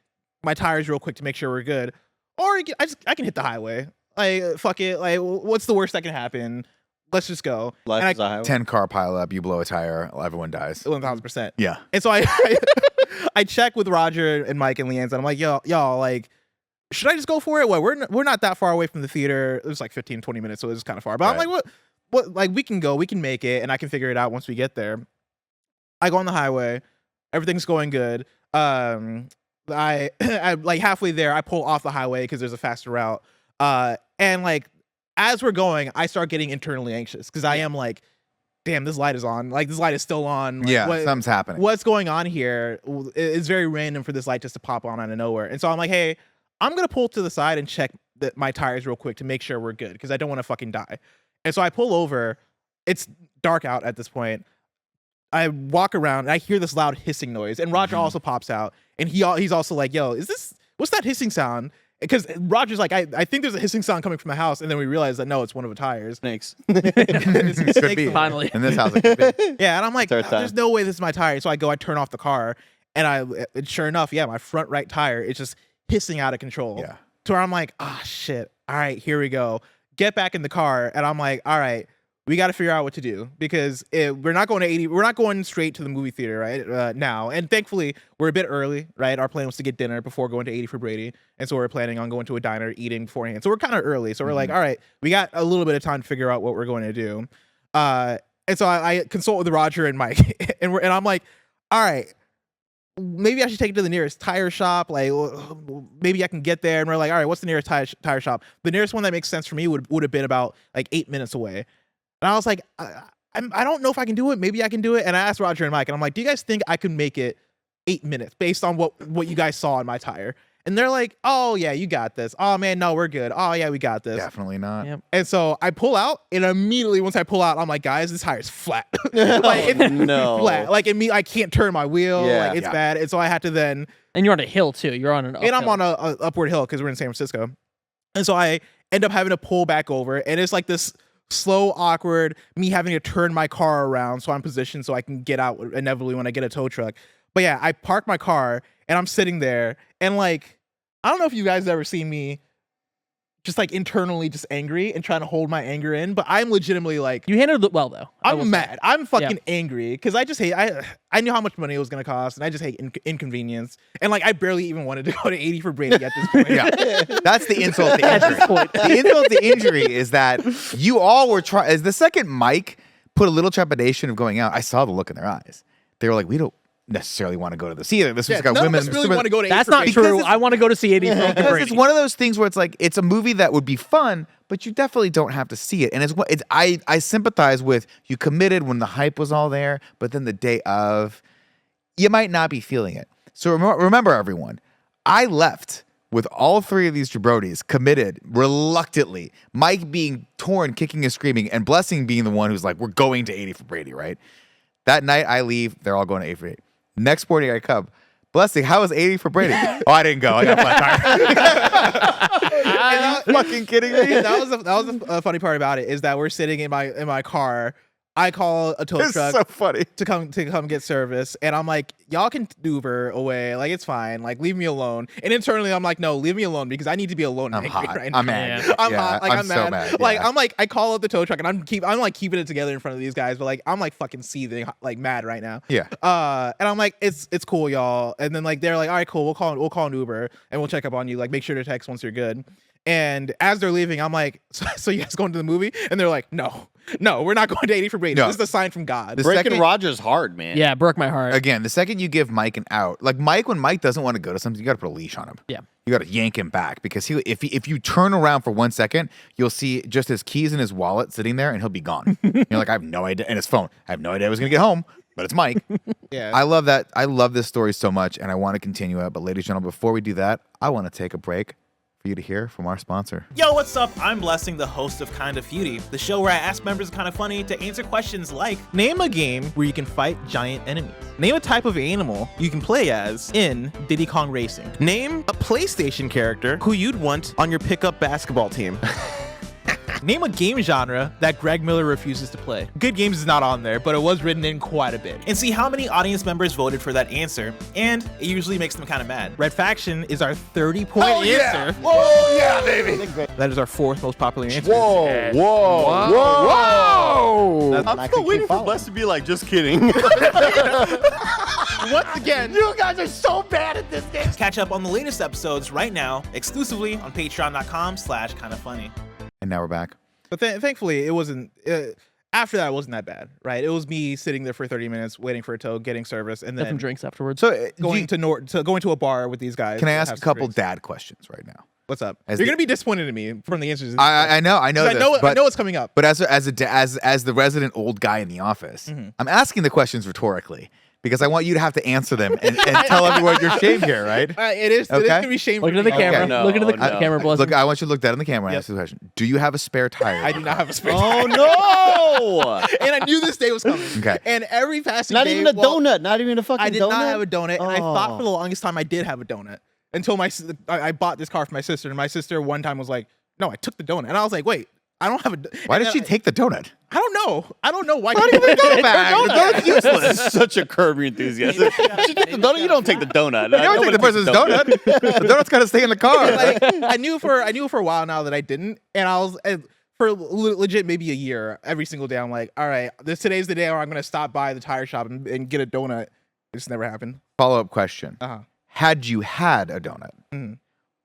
my tires real quick to make sure we're good, or I can hit the highway. Like fuck it. Like what's the worst that can happen? Let's just go. Life and is a highway. 10-car pileup, you blow a tire, everyone dies. 1,000%. Yeah. And so I check with Roger and Mike and Leanne, and I'm like, y'all, like, should I just go for it? Well, we're not that far away from the theater. It was like 15, 20 minutes, so it was kind of far. But I'm like, what? Like, we can go, we can make it, and I can figure it out once we get there. I go on the highway, everything's going good. I like halfway there, I pull off the highway because there's a faster route. And like as we're going, I start getting internally anxious because I am like, damn, this light is on. Like this light is still on. Like, Yeah, something's happening. What's going on here? It's very random for this light just to pop on out of nowhere. And so I'm like, hey, I'm going to pull to the side and check my tires real quick to make sure we're good because I don't want to fucking die. And so I pull over. It's dark out at this point. I walk around and I hear this loud hissing noise. And Roger also pops out. And he's also like, yo, what's that hissing sound? Because Roger's like, I think there's a hissing sound coming from the house. And then we realize that no, it's one of the tires. Snakes. It's Could be. Finally. In this house, it could be. Yeah, and I'm like, Third time. there's no way this is my tire. So I turn off the car, and sure enough, yeah, my front right tire is just hissing out of control. Yeah. To where I'm like, shit. All right, here we go. Get back in the car, and I'm like, all right, we got to figure out what to do because we're not going to 80. We're not going straight to the movie theater right now. And thankfully, we're a bit early, right? Our plan was to get dinner before going to 80 for Brady, and so we're planning on going to a diner, eating beforehand. So we're kind of early. So we're like, all right, we got a little bit of time to figure out what we're going to do. And so I consult with Roger and Mike, and I'm like, all right, maybe I should take it to the nearest tire shop. Like, maybe I can get there. And we're like, all right, what's the nearest tire shop? The nearest one that makes sense for me would have been about like 8 minutes away. And I was like, I don't know if I can do it. Maybe I can do it. And I asked Roger and Mike, and I'm like, do you guys think I can make it 8 minutes based on what you guys saw in my tire? And they're like, oh, yeah, you got this. Oh, man, no, we're good. Oh, yeah, we got this. Definitely not. Yep. And so I pull out, and immediately once I pull out, I'm like, guys, this tire's flat. No. Flat. Like, I can't turn my wheel. Yeah. Like, it's Yeah. bad. And so I had to then, And you're on a hill too. You're on an and I'm uphill. on a upward hill because we're in San Francisco. And so I end up having to pull back over, and it's like this slow, awkward, me having to turn my car around so I'm positioned so I can get out inevitably when I get a tow truck. But yeah, I park my car, and I'm sitting there, and like, I don't know if you guys ever seen me just like internally just angry and trying to hold my anger in, but I'm legitimately like, You handled it well though. I will I'm say. mad. I'm fucking angry because I just hate. I knew how much money it was gonna cost, and I just hate inconvenience. And like, I barely even wanted to go to 80 for Brady at this point. Yeah. That's the insult to At injury. this point. The insult to injury is that you all were trying. As the second Mike put a little trepidation of going out, I saw the look in their eyes. They were like, we don't necessarily want to go to this either. This Yeah, was got none women. of us really want to go to 80 That's for not Brady. true. it's- I want to go to see 80 for Because Brady. it's one of those things where it's like it's a movie that would be fun, but you definitely don't have to see it. And I sympathize with you committed when the hype was all there, but then the day of, you might not be feeling it. So remember, everyone, I left with all three of these jabronis committed reluctantly. Mike being torn, kicking and screaming, and Blessing being the one who's like, we're going to 80 for Brady, right? That night I leave, they're all going to 80 for 80. Next morning I come. Blessing, how was 80 for Brady? Oh, I didn't go. I got flat tire. Are you fucking kidding me? That was a funny part about it is that we're sitting in my car. I call a tow It's truck so funny. to come get service, and I'm like, y'all can Uber away, like it's fine, like leave me alone. And internally, I'm like, no, leave me alone because I need to be alone. And I'm angry hot. right now. I'm angry. I'm Yeah, hot. Like I'm so mad. mad. Like Yeah. I'm like I call up the tow truck and I'm like keeping it together in front of these guys, but like I'm like fucking seething, like mad right now. Yeah. And I'm like, it's cool, y'all. And then like they're like, all right, cool, we'll call an Uber and we'll check up on you. Like make sure to text once you're good. And as they're leaving, I'm like, so you guys going to the movie? And they're like, no, we're not going to 80 for Brady. No. This is a sign from God. The Breaking second- Roger's hard, man. Yeah, broke my heart. Again, the second you give Mike an out, like Mike, when Mike doesn't want to go to something, you got to put a leash on him. Yeah. You got to yank him back because if you turn around for 1 second, you'll see just his keys in his wallet sitting there and he'll be gone. You're like, I have no idea. And his phone, I have no idea I was going to get home, but it's Mike. Yeah. I love that. I love this story so much and I want to continue it. But ladies and gentlemen, before we do that, I want to take a break for you to hear from our sponsor. Yo, what's up? I'm Blessing, the host of KindaFunny, the show where I ask members of KindaFunny to answer questions like, name a game where you can fight giant enemies. Name a type of animal you can play as in Diddy Kong Racing. Name a PlayStation character who you'd want on your pickup basketball team. Name a game genre that Greg Miller refuses to play. Good Games is not on there, but it was written in quite a bit. And see how many audience members voted for that answer, and it usually makes them kind of mad. Red Faction is our 30-point answer. Oh yeah, baby. That is our 4th most popular answer. Whoa. I'm still waiting for Bless to be like, just kidding. Once again, You guys are so bad at this game. Catch up on the latest episodes right now, exclusively on patreon.com/kindafunny. And now we're back. but thankfully it wasn't. After that, it wasn't that bad, right? It was me sitting there for 30 minutes waiting for a tow, getting service, and Get some then drinks afterwards. So going to a bar with these guys. can I to ask have a some couple drinks. dad questions right now? What's up? As You're the- gonna be disappointed in me from the answers. I know I this, know but, what's coming up. But as the resident old guy in the office, I'm asking the questions rhetorically because I want you to have to answer them and tell everyone you're shamed here, right? It is Okay. gonna be shameful. Look into the camera. No, Look into the no. camera, Blessing. Look, I want you to look dead in the camera and Yep. ask the question. Do you have a spare tire? I do not have a spare Oh tire. no! And I knew this day was coming. Okay. And every passing Not day, even a well, donut. Not even a fucking donut. I did not have a donut, and I thought Oh. for the longest time I did have a donut until I bought this car for my sister, and my sister one time was like, "No, I took the donut," and I was like, "Wait, I don't have a." Why did she take the donut? I don't know. I don't know why. Why do you think the donut? This is such a Curb Your Enthusiasm. You take the donut. You don't take the donut. You don't take the person's donut. The donut's got to stay in the car. Like, I knew for a while now that I didn't, and I was for legit maybe a year. Every single day, I'm like, all right, today's the day where I'm gonna stop by the tire shop and get a donut. It just never happened. Follow-up question. Uh huh. Had you had a donut, Mhm.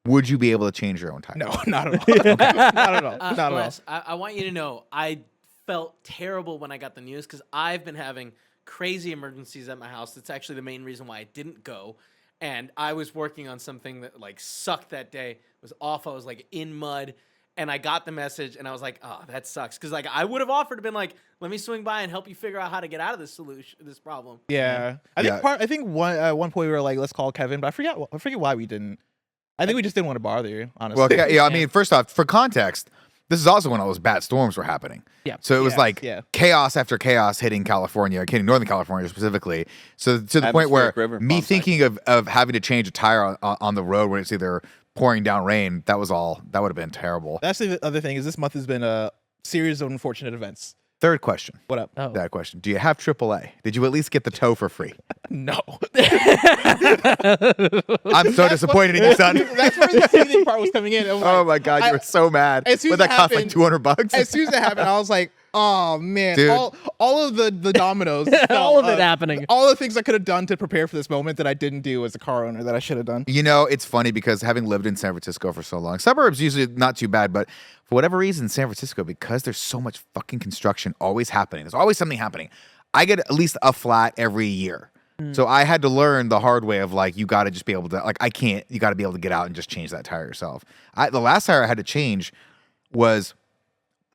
would you be able to change your own tire? No, not at all. Not at all. Not at all. Bless, I want you to know I felt terrible when I got the news because I've been having crazy emergencies at my house. That's actually the main reason why I didn't go. And I was working on something that like sucked that day. It was awful. I was like in mud. And I got the message and I was like, oh, that sucks. Because like I would have offered to been like, let me swing by and help you figure out how to get out of this problem. Yeah, Yeah. I think one point we were like, let's call Kevin, but I forget why we didn't. I think we just didn't want to bother you, honestly. Well, yeah, I mean, first off, for context, this is also when all those bad storms were happening. Yeah. So it was Yes, like yeah. chaos after chaos hitting California, hitting Northern California specifically. So to the point where Atmospheric river me bomb thinking of having to change a tire on the road when it's either pouring down rain, that would have been terrible. That's the other thing is this month has been a series of unfortunate events. Third question. What up? Oh. That question. Do you have AAA? Did you at least get the tow for free? No. I'm so disappointed in you, son. That's where the seething part was coming in. It was Oh like- my God, you were so mad. as soon But as that it cost like happened- $200. As soon as it happened, I was like, oh man, Dude. all of the dominoes, All of it happening. all the things I could have done to prepare for this moment that I didn't do as a car owner that I should have done. You know, it's funny because having lived in San Francisco for so long, suburbs usually not too bad, but for whatever reason, San Francisco, because there's so much fucking construction always happening, there's always something happening. I get at least a flat every year. So I had to learn the hard way of like, you got to just be able to, like, you got to be able to get out and just change that tire yourself. The last tire I had to change was,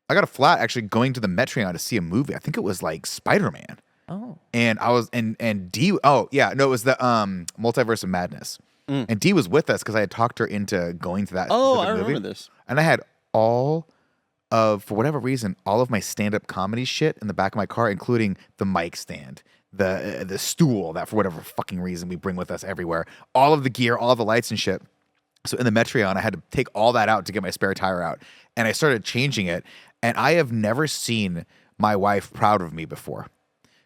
I got a flat actually going to the Metreon to see a movie. I think it was like Spider-Man. Oh. And I was and D oh yeah, no, it was the Multiverse of Madness. And Dee was with us because I had talked her into going to that. Oh, specific I movie. remember this. And I had all for whatever reason, all of my stand-up comedy shit in the back of my car, including the mic stand, the stool that for whatever fucking reason we bring with us everywhere, all of the gear, all the lights and shit. So in the Metreon, I had to take all that out to get my spare tire out, and I started changing it. And I have never seen my wife proud of me before.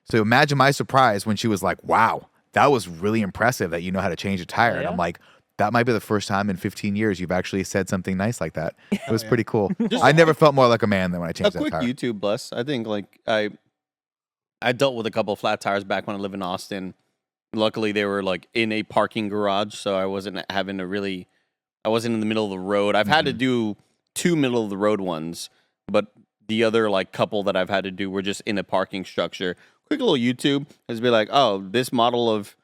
So imagine my surprise when she was like, "Wow, that was really impressive that you know how to change a tire." And I'm like, that might be the first time in 15 years you've actually said something nice like that. It was pretty cool. I never felt more like a man than when I changed that quick tire. YouTube bless. I think like I dealt with a couple of flat tires back when I lived in Austin. Luckily, they were like in a parking garage, so I wasn't having to really. I wasn't in the middle of the road. I've had to do 2 middle of the road ones, but the other like couple that I've had to do were just in a parking structure. Quick little YouTube is be like, oh, this model of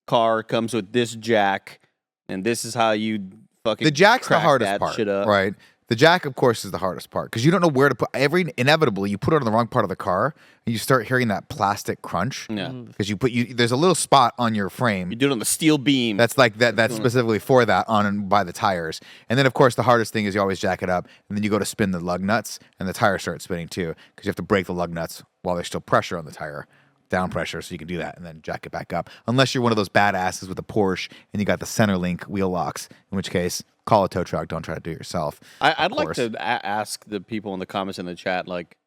car comes with this jack, and this is how you fucking The jack's the crack hardest that part, shit up. right? The jack, of course, is the hardest part because you don't know where to put. Inevitably, you put it on the wrong part of the car, and you start hearing that plastic crunch. Yeah. Because there's a little spot on your frame. You do it on the steel beam. That's like that. That's specifically for that on and by the tires. And then, of course, the hardest thing is you always jack it up, and then you go to spin the lug nuts, and the tire starts spinning too because you have to break the lug nuts while there's still pressure on the tire, down pressure, so you can do that and then jack it back up. Unless you're one of those badasses with a Porsche and you got the center link wheel locks, in which case call a tow truck. Don't try to do it yourself. I'd like course. to ask the people in the comments in the chat, like,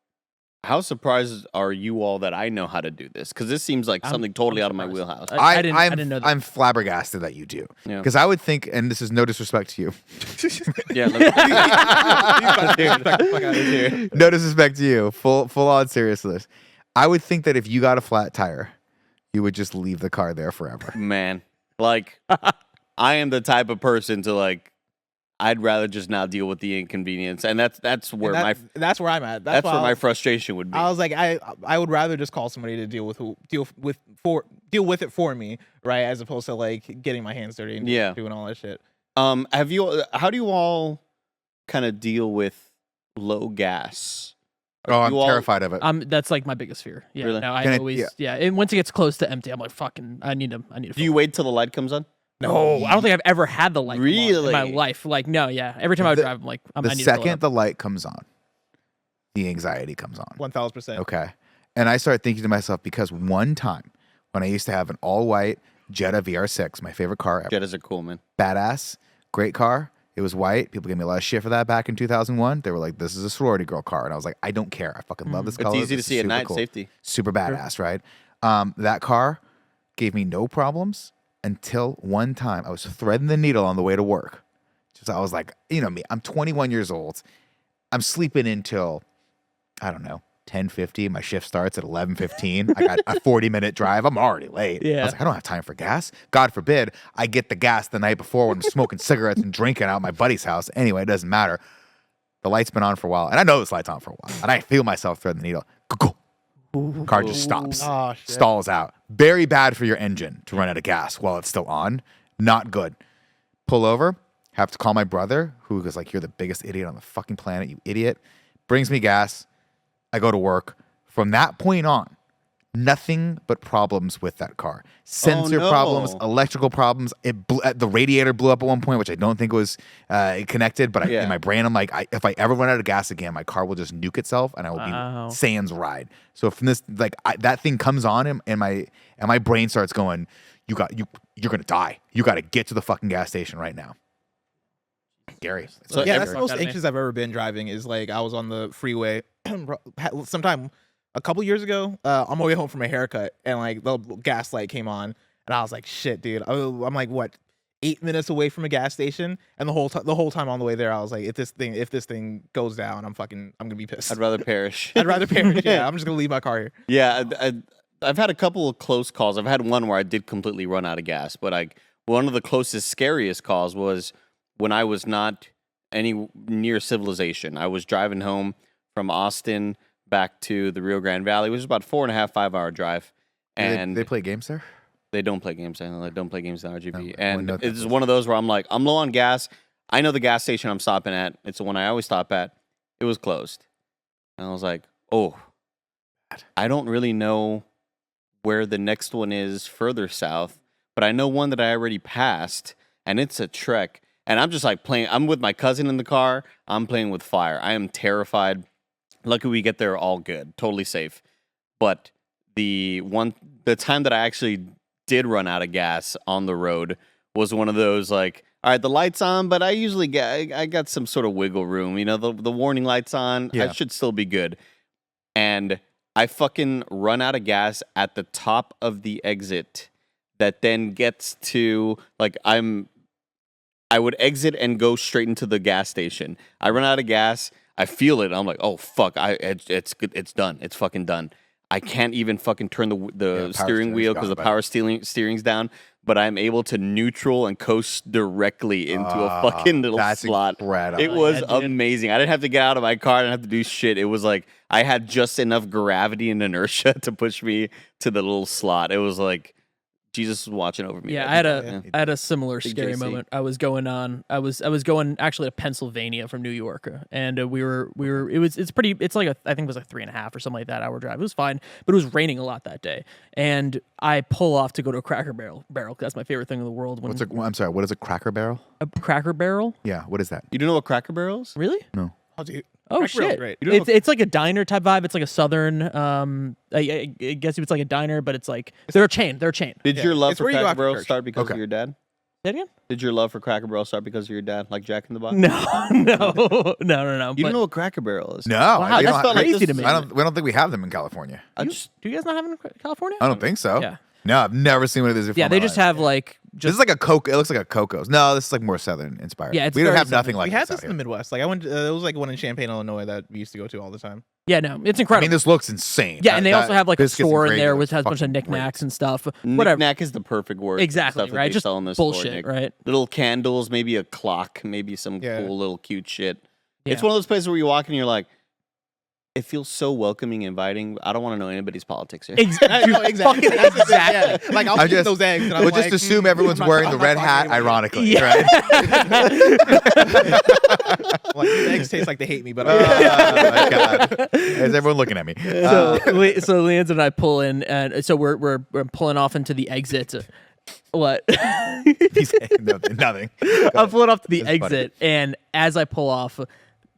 how surprised are you all that I know how to do this? Because this seems like something totally out of my wheelhouse. I didn't know that. I'm flabbergasted that you do. Yeah. Because I would think, and this is no disrespect to you. Yeah, No disrespect to you. Full on seriousness. I would think that if you got a flat tire, you would just leave the car there forever. man, like, I am the type of person to like. I'd rather just not deal with the inconvenience, and that's where that's where I'm at. that's why where my frustration would be. I was like, I would rather just call somebody to deal with it for me, right? As opposed to like getting my hands dirty and doing all that shit. How do you all kind of deal with low gas? Oh, I'm terrified of it. That's like my biggest fear. Yeah, Really? no, I always and once it gets close to empty, I'm like, fucking, I need to. Do you wait till the light comes on? No, I don't think I've ever had the light come on Really? in my life. Like, no, yeah. Every time I drive, I'm like, I The need to fill it second up. the light comes on, the anxiety comes on. 1000%. Okay. And I started thinking to myself, because one time when I used to have an all-white Jetta VR6, my favorite car ever. Jettas are cool, man. Badass, great car. It was white. People gave me a lot of shit for that back in 2001. They were like, this is a sorority girl car. And I was like, I don't care. I fucking love this It's color. easy to This is see at super night, cool. safety. Super badass, right? That car gave me no problems until one time I was threading the needle on the way to work. Just I was like, you know me, I'm 21 years old. I'm sleeping until, I don't know, 10:50. My shift starts at 11:15. I got a 40-minute drive. I'm already late. I was like, I don't have time for gas. God forbid I get the gas the night before when I'm smoking cigarettes and drinking out at my buddy's house. Anyway, it doesn't matter. The light's been on for a while, and I know this light's on for a while, and I feel myself threading the needle. Go. Car just stops, Oh, shit. stalls out. Very bad for your engine to run out of gas while it's still on. Not good. Pull over, have to call my brother, who is like, you're the biggest idiot on the fucking planet, you idiot. Brings me gas. I go to work. From that point on, nothing but problems with that car. Sensor no. problems, electrical problems. The radiator blew up at one point, which I don't think was connected. But in my brain, I'm like, if I ever run out of gas again, my car will just nuke itself, and I will be sans ride. So from this, like that thing comes on, and my brain starts going, you're gonna die. You got to get to the fucking gas station right now. Scary. So Yeah, every- that's the most anxious I've ever been driving. Is like I was on the freeway sometime a couple years ago on my way home from a haircut, and like the gas light came on, and I was like, "Shit, dude!" I'm like, what, 8 minutes away from a gas station, and the whole time on the way there, I was like, if this thing goes down, I'm gonna be pissed. I'd rather perish. I'd rather perish. Yeah, I'm just gonna leave my car here. Yeah, I've had a couple of close calls. I've had one where I did completely run out of gas, but one of the closest, scariest calls was when I was not any near civilization. I was driving home from Austin back to the Rio Grande Valley, which is about 4.5, 5-hour drive. And they play games there? they don't play games. They don't play games in RGB. No, I wouldn't and know what that it's was. one of those where I'm like, I'm low on gas. I know the gas station I'm stopping at. It's the one I always stop at. It was closed. And I was like, oh, I don't really know where the next one is further south, but I know one that I already passed, and it's a trek. And I'm just like playing. I'm with my cousin in the car. I'm playing with fire. I am terrified. Luckily, we get there all good, totally safe. But the time that I actually did run out of gas on the road was one of those like, all right, the light's on, but I usually I got some sort of wiggle room. You know, the warning light's on. Yeah. I should still be good. And I fucking run out of gas at the top of the exit that then gets to like I would exit and go straight into the gas station. I run out of gas. I feel it. I'm like, oh fuck! It's good. It's done. It's fucking done. I can't even fucking turn the steering wheel because the power steering's down. But I'm able to neutral and coast directly into a fucking little slot. Incredible. It was amazing. I didn't have to get out of my car. I didn't have to do shit. It was like I had just enough gravity and inertia to push me to the little slot. It was like Jesus was watching over me. Yeah, I had a similar scary JC. moment. I was going actually to Pennsylvania from New York, and it's like I think it was like 3.5 or something like that hour drive. It was fine, but it was raining a lot that day, and I pull off to go to a Cracker Barrel. That's my favorite thing in the world. I'm sorry. What is a Cracker Barrel? A Cracker Barrel? Yeah. What is that? You don't know what Cracker Barrel is? Really? No. Oh, dude. Oh Cracker Barrel's shit! great. It's like a diner type vibe. It's like a southern. I guess it's like a diner, but it's like they're a chain. They're a chain. Did your love It's for where you go Cracker after Barrel church. start because Okay. of your dad? Say it again? Did your love for Cracker Barrel start because of your dad, like Jack in the Box? No. You But don't know what Cracker Barrel is? No. Wow, we that's don't- crazy to me. We don't think we have them in California. I just do you guys not have it in California? I don't think so. Yeah. No, I've never seen one of these before. Yeah, in they my just life. have like This is like a Coke. It looks like a Coco's. No, this is like more Southern inspired. Yeah, it's we don't very have nothing Southern. like We had this this out in the here. Midwest. Like I went. There was like one in Champaign, Illinois that we used to go to all the time. yeah, no, it's I incredible. mean, this looks insane. yeah, and they also have like a biscuits and store in gravy there looks which has a bunch of fucking knickknacks great. and stuff. Whatever. knick-knack is the perfect word. Exactly, Stuff that right? they Just sell in this store, bullshit, Nick. right? Little candles, maybe a clock, maybe some Yeah. cool little cute shit. Yeah. It's one of those places where you walk and you're like, it feels so welcoming, inviting. I don't want to know anybody's politics here. Exactly. No, exactly. Fucking exactly. Yeah. Like I'll I eat just- those eggs. And I'm We'll like, just assume everyone's I'm not- wearing I'm the not red talking hat, anymore. ironically, Yeah. right? Like these eggs taste like they hate me, but Oh my god! Is everyone looking at me? So Leanne and I pull in, and so we're pulling off into the exit. What? He's nothing. I'm pulling off to the That's funny. exit, and as I pull off,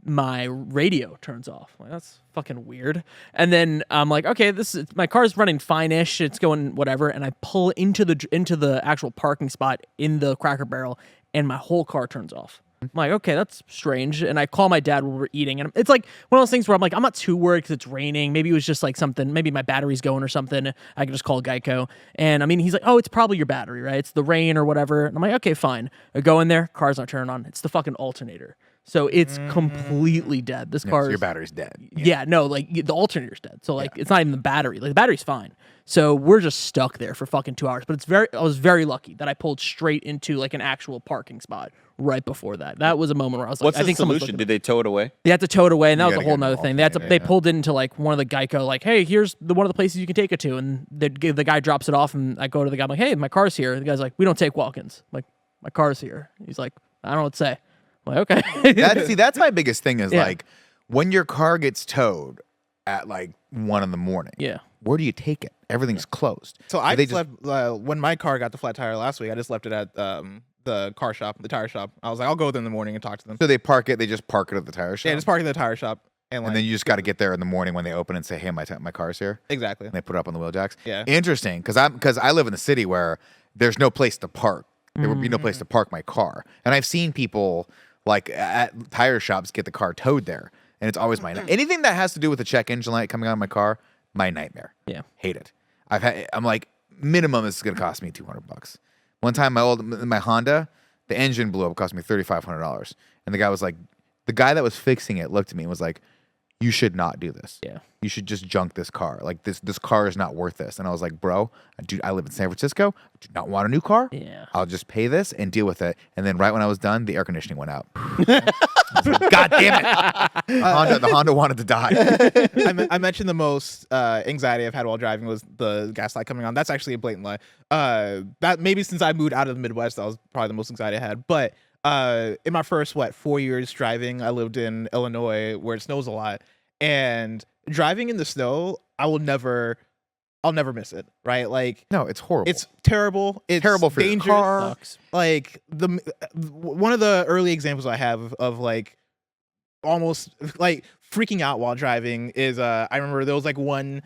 my radio turns off. Like, that's fucking weird. And then I'm like, okay, my car's running fine-ish. It's going whatever. And I pull into the actual parking spot in the Cracker Barrel, and my whole car turns off. I'm like, okay, that's strange. And I call my dad while we're eating, and it's like one of those things where I'm like, I'm not too worried because it's raining. Maybe it was just like something. Maybe my battery's going or something. I can just call Geico. And I mean, he's like, oh, it's probably your battery, right? It's the rain or whatever. And I'm like, okay, fine. I go in there, car's not turning on. It's the fucking alternator. So it's completely dead. This Yeah, car so your battery's dead. yeah, no, like the alternator's dead. So like it's not even the battery. Like the battery's fine. So we're just stuck there for fucking 2 hours. But I was very lucky that I pulled straight into like an actual parking spot right before that. That was a moment where I was like, What's I the think someone's solution? looking- Did they tow it away? They had to tow it away, and that You was a gotta whole get an nother thing. They alternator, pulled it into like one of the Geico, like, hey, here's one of the places you can take it to, and the guy drops it off, and I go to the guy, I'm like, hey, my car's here. The guy's like, we don't take walk-ins. I'm like, my car's here. He's like, I don't know what to say. I'm like, okay. That's my biggest thing is Yeah. like when your car gets towed at like 1 a.m. Yeah. Where do you take it? Everything's closed. So I they just left when my car got the flat tire last week. I just left it at the car shop, the tire shop. I was like, I'll go there in the morning and talk to them. So they park it. They just park it at the tire shop. Yeah, just park at the tire shop and like and then you just got to get there in the morning when they open and say, "Hey, my car's here." exactly. And they put it up on the wheel jacks. Yeah. Interesting, because I live in the city where there's no place to park. There would be no place to park my car, and I've seen people like at tire shops get the car towed there, and it's always my anything that has to do with the check engine light coming on my car, my nightmare. Yeah. Hate it. I'm like, minimum this is gonna cost me $200. One time my Honda, the engine blew up, it cost me $3,500, and the guy that was fixing it looked at me and was like, you should not do this. Yeah. You should just junk this car. Like this car is not worth this. And I was like, bro, dude, I live in San Francisco. I do not want a new car. Yeah. I'll just pay this and deal with it. And then right when I was done, the air conditioning went out. I was like, God damn it. The Honda wanted to die. I mentioned the most anxiety I've had while driving was the gas light coming on. That's actually a blatant lie. That maybe since I moved out of the Midwest, that was probably the most anxiety I had. But in my first 4 years driving, I lived in Illinois where it snows a lot, and driving in the snow, I will never I'll never miss it, right? Like No, it's horrible. it's terrible. It's terrible for dangerous. your car. Sucks. Like one of the early examples I have of like almost like freaking out while driving is I remember there was like one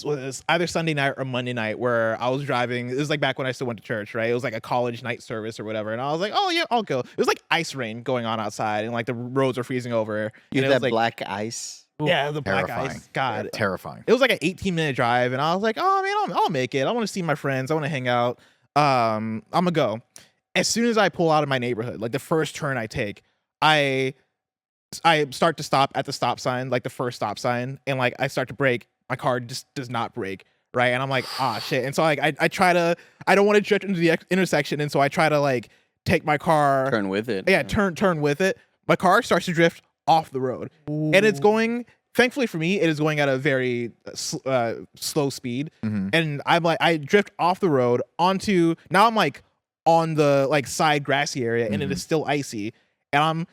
was either Sunday night or Monday night where I was driving. It was like back when I still went to church, right? It was like a college night service or whatever, and I was like, oh yeah, I'll go. It was like ice rain going on outside, and like the roads were freezing over. You and it had was like black ice. yeah, the black Terrifying. ice. God, Terrifying. it was like an 18-minute drive, and I was like, oh man, I'll make it. I want to see my friends. I want to hang out. I'm gonna go. As soon as I pull out of my neighborhood, like the first turn I take, I start to stop at the stop sign, like the first stop sign, and like I start to brake. My car just does not brake, right? And I'm like, ah, shit. And so like I try to, I don't want to drift into the intersection, and so I try to like take my car, Turn with it. yeah, turn with it. My car starts to drift off the road, and it's going. Thankfully for me, it is going at a very slow speed, and I'm like, I drift off the road onto. Now I'm like on the like side grassy area, and it is still icy, and I'm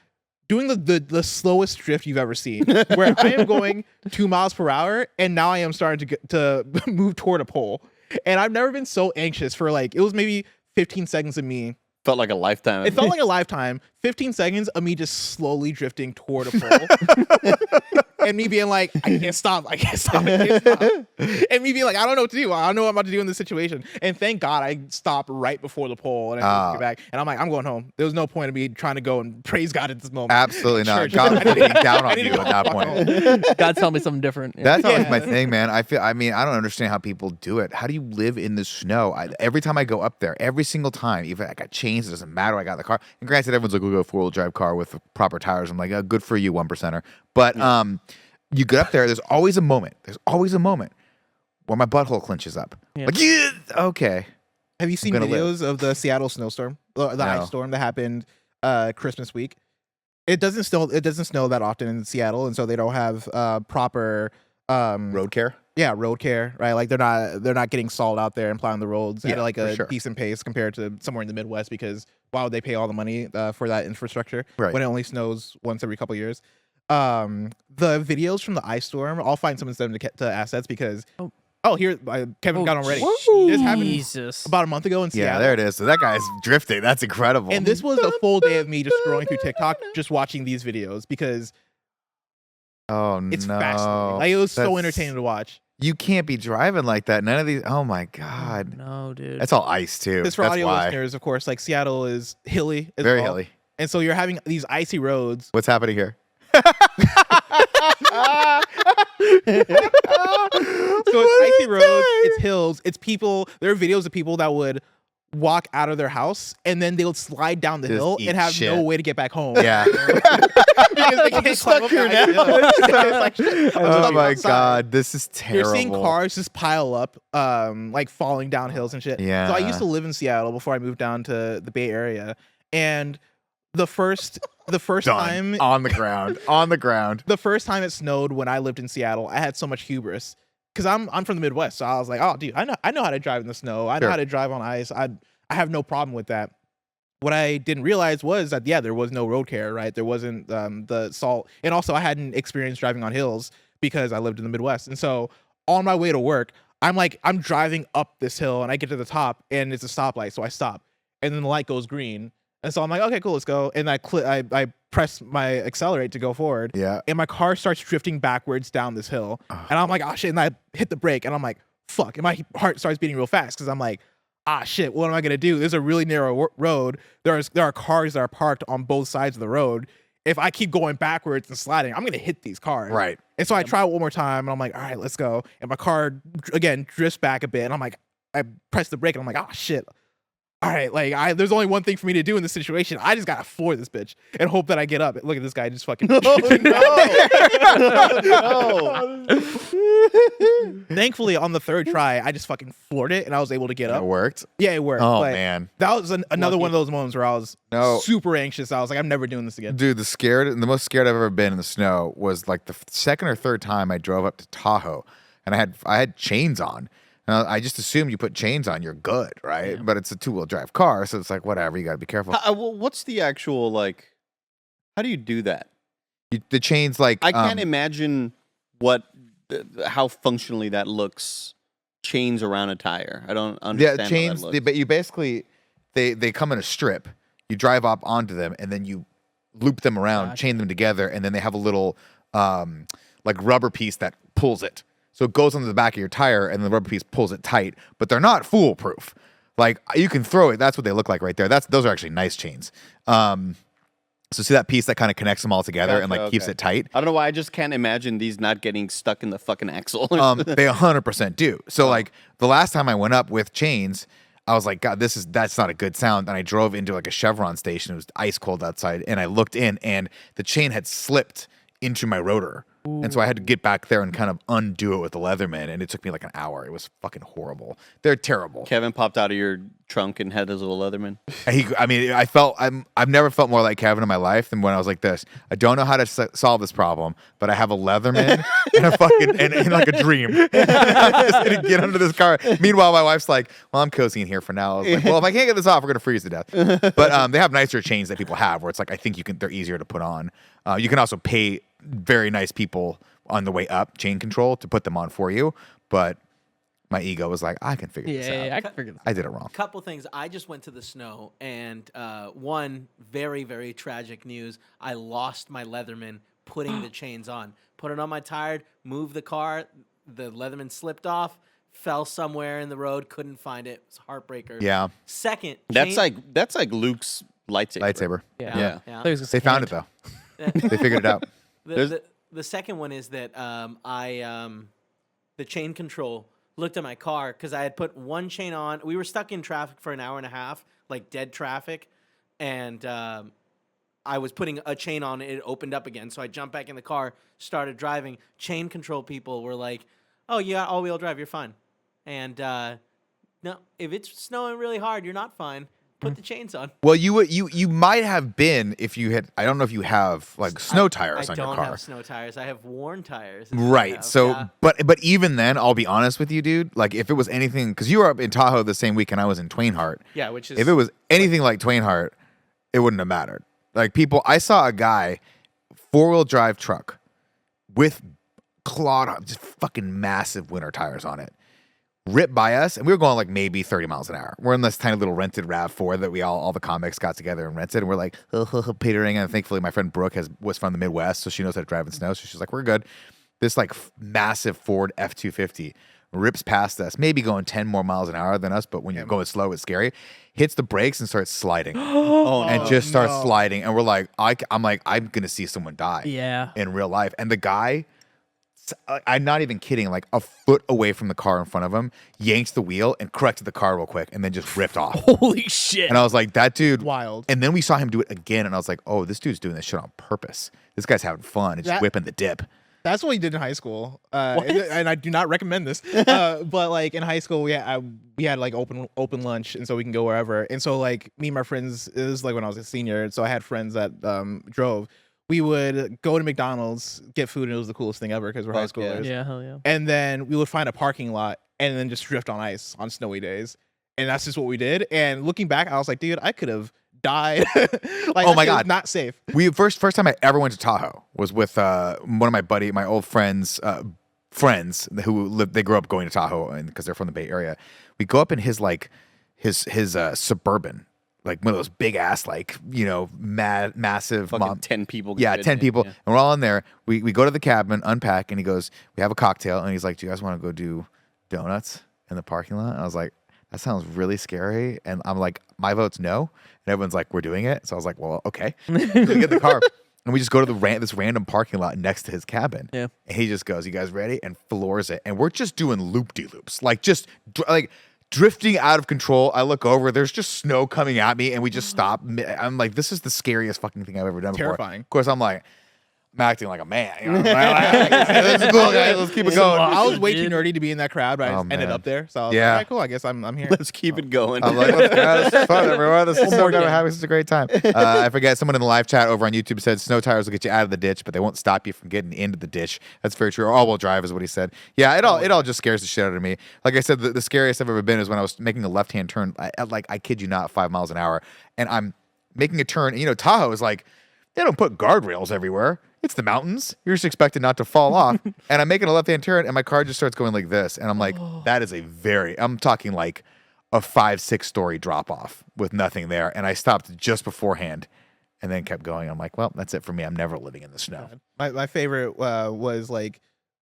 doing the slowest drift you've ever seen, where I am going 2 miles per hour, and now I am starting to move toward a pole, and I've never been so anxious for like it was maybe 15 seconds of me. Felt like a lifetime. It felt like a lifetime. 15 seconds of me just slowly drifting toward a pole. And me being like, I can't stop. I can't stop. I can't stop. And me being like, I don't know what to do. I don't know what I'm about to do in this situation. And thank God I stopped right before the pole and I get back. And I'm like, I'm going home. There was no point of me trying to go and praise God at this moment. Absolutely not. Church. God was I need to- looking down I on need you to at go that home. point. God, tell me something different. Yeah. That's always Yeah. my thing, man. I mean, I don't understand how people do it. How do you live in the snow? Every time I go up there, every single time, even I got chains, it doesn't matter. I got the car. And granted, everyone's like, we'll go 4-wheel drive car with proper tires. I'm like, oh, good for you, 1%er. But you get up there, there's always a moment. There's always a moment where my butthole clenches up. Yeah. Like, yeah, okay. Have you seen gonna videos of the Seattle snowstorm, the ice storm that happened Christmas week? It doesn't snow that often in Seattle, and so they don't have proper Road care? yeah, road care, right? Like they're not getting salt out there and plowing the roads at Yeah, like for a sure. decent pace compared to somewhere in the Midwest, because why would they pay all the money for that infrastructure Right. when it only snows once every couple years? The videos from the ice storm, I'll find some of them to assets because here Kevin got on ready. This happened Jesus. about a month ago in Seattle. Yeah, there it is. So that guy's drifting. That's incredible. And this was a full day of me just scrolling through TikTok, just watching these videos because oh, it's no. fascinating. Like it was so That's- entertaining to watch. You can't be driving like that. None of these. Oh, my God. No, dude. That's all ice, too. Because for That's audio why. listeners, of course, like Seattle is hilly, as Very well. hilly. And so you're having these icy roads. What's happening here? So it's icy roads, it's hills, it's people. There are videos of people that would walk out of their house and then they would slide down the Just hill eat and have shit. no way to get back home. Yeah. Because they can't climb up the icy hill. It's like, shit, I'm Oh, stuck my outside. God. This is You're terrible. seeing cars just pile up, like falling down hills and shit. Yeah. So I used to live in Seattle before I moved down to the Bay Area, and the first Done. time On the ground. On the ground. the first time it snowed when I lived in Seattle, I had so much hubris because I'm from the Midwest, so I was like, oh, dude, I know how to drive in the snow. I know Sure. how to drive on ice. I have no problem with that. What I didn't realize was that there was no road care, right? There wasn't the salt, and also I hadn't experienced driving on hills because I lived in the Midwest. And so on my way to work, I'm driving up this hill, and I get to the top, and it's a stoplight, so I stop, and then the light goes green, and so I'm like, okay, cool, let's go, and I press my accelerate to go forward, Yeah. and my car starts drifting backwards down this hill, and I'm like, oh shit, and I hit the brake, and I'm like, fuck, and my heart starts beating real fast because I'm like, ah shit, what am I gonna do? There's a really narrow road. There are cars that are parked on both sides of the road. If I keep going backwards and sliding, I'm gonna hit these cars. Right. And so I try it one more time, and I'm like, all right, let's go. And my car again drifts back a bit, and I'm like, I press the brake, and I'm like, oh shit. All right, like there's only one thing for me to do in this situation. I just gotta floor this bitch and hope that I get up. Look at this guy just fucking. Thankfully, on the third try, I just fucking floored it, and I was able to get It up. worked. Yeah, it worked. Oh, but man. that was another one of those moments where I was No. super anxious. I was like, I'm never doing this again. Dude, the most scared I've ever been in the snow was like the second or third time I drove up to Tahoe, and I had chains on. And I just assumed you put chains on, you're good, right? But it's a 2-wheel drive car, so it's like whatever. You got to be careful. What's the actual, like, how do you do that? The chains, like I can't imagine how functionally that looks chains around a tire? I don't understand. Yeah, chains. How that looks. But you basically they come in a strip. You drive up onto them, and then you loop them around, chain them together, and then they have a little like rubber piece that pulls it. So it goes onto the back of your tire, and the rubber piece pulls it tight. But they're not foolproof. Like you can throw it. That's what they look like right there. Those are actually nice chains. So see that piece that kind of connects them all together and like keeps it tight. I don't know why. I just can't imagine these not getting stuck in the fucking axle. They 100% do. So like the last time I went up with chains, I was like, God, that's not a good sound. And I drove into like a Chevron station. It was ice cold outside, and I looked in, and the chain had slipped into my rotor. And so I had to get back there and kind of undo it with the Leatherman, and it took me like an hour. It was fucking horrible. They're terrible. Kevin popped out of your trunk and had his little Leatherman. I've never felt more like Kevin in my life than when I was like this. I don't know how to solve this problem, but I have a Leatherman and a fucking and like a dream. I'm just gonna get under this car. Meanwhile, my wife's like, "Well, I'm cozy in here for now." I was like, "Well, if I can't get this off, we're gonna freeze to death." But they have nicer chains that people have, where it's like I think they're easier to put on. You can also pay very nice people on the way up chain control to put them on for you, but my ego was like, I can figure this out. I can figure this out. I did it wrong. Couple things. I just went to the snow, and one very, very tragic news. I lost my Leatherman putting the chains on. Put it on my tire, moved the car, the Leatherman slipped off, fell somewhere in the road, couldn't find it. It was a heartbreaker. Yeah. Second, That's like Luke's lightsaber. Yeah. Yeah. They found it though. They figured it out. The second one is that the chain control looked at my car because I had put one chain on. We were stuck in traffic for an hour and a half, like dead traffic, and I was putting a chain on. It opened up again, so I jumped back in the car, started driving. Chain control people were like, "Oh, you got all-wheel drive, you're fine." And no, if it's snowing really hard, you're not fine. Put the chains on. Well, you might have been if you had. I don't know if you have like snow tires on your car. I don't have snow tires. I have worn tires. Right. So, but even then, I'll be honest with you, dude. Like, if it was anything, because you were up in Tahoe the same week and I was in Twainhart. Yeah, which is If it was anything like Twainhart, it wouldn't have mattered. Like I saw a guy, 4-wheel drive truck, with just fucking massive winter tires on it, ripped by us, and we were going like maybe 30 miles an hour. We're in this tiny little rented RAV4 that we all the comics got together and rented, and we're like petering. And thankfully, my friend Brooke was from the Midwest, so she knows how to drive in snow. So she's like, "We're good." This like massive Ford F-250 rips past us, maybe going 10 more miles an hour than us, but when you're going slow, it's scary. Hits the brakes and starts sliding. Just starts sliding, and we're like, I'm gonna see someone die. In real life, and the guy. I'm not even kidding, like a foot away from the car in front of him, yanked the wheel and corrected the car real quick and then just ripped off. Holy shit. And I was like, that dude. Wild. And then we saw him do it again, and I was like, oh, this dude's doing this shit on purpose. This guy's having fun and just whipping the dip. That's what he did in high school, and I do not recommend this. But like in high school, we had like open lunch, and so we can go wherever. And so like me and my friends, it was like when I was a senior, so I had friends that drove. We would go to McDonald's, get food, and it was the coolest thing ever because we're high schoolers. Yeah, hell yeah. And then we would find a parking lot and then just drift on ice on snowy days. And that's just what we did. And looking back, I was like, dude, I could have died. Like, oh my God. Not safe. We first time I ever went to Tahoe was with one of my old friends who they grew up going to Tahoe because they're from the Bay Area. We go up in his Suburban. Like one of those big ass, like, massive. Fucking 10 people. Yeah, 10 people. Yeah. And we're all in there. We go to the cabin, unpack, and he goes, we have a cocktail. And he's like, do you guys want to go do donuts in the parking lot? And I was like, that sounds really scary. And I'm like, my vote's no. And everyone's like, we're doing it. So I was like, well, okay. So we get in the car. And we just go to this random parking lot next to his cabin. Yeah. And he just goes, you guys ready? And floors it. And we're just doing loop-de-loops. Like, drifting out of control. I look over, there's just snow coming at me, and we just stop. I'm like, this is the scariest fucking thing I've ever done before. Terrifying. Of course, I'm like, I'm acting like a man. This is cool, guys. Let's keep it going. I was way too nerdy to be in that crowd, but I just ended up there. So I was like, all right, cool. I guess I'm here. Let's keep it going. I'm like, let's go. This is fun, everyone. This is so good. This is a great time. I forget, someone in the live chat over on YouTube said snow tires will get you out of the ditch, but they won't stop you from getting into the ditch. That's very true. Or all-wheel drive is what he said. Yeah, it all just scares the shit out of me. Like I said, the scariest I've ever been is when I was making a left-hand turn at I kid you not, 5 miles an hour, and I'm making a turn. And, Tahoe is like, they don't put guardrails everywhere. it's the mountains. You're just expected not to fall off. And I'm making a left-hand turn, and my car just starts going like this. And I'm like, that is I'm talking like a 5-6 story drop off with nothing there. And I stopped just beforehand and then kept going. I'm like, well, that's it for me. I'm never living in the snow. My favorite was like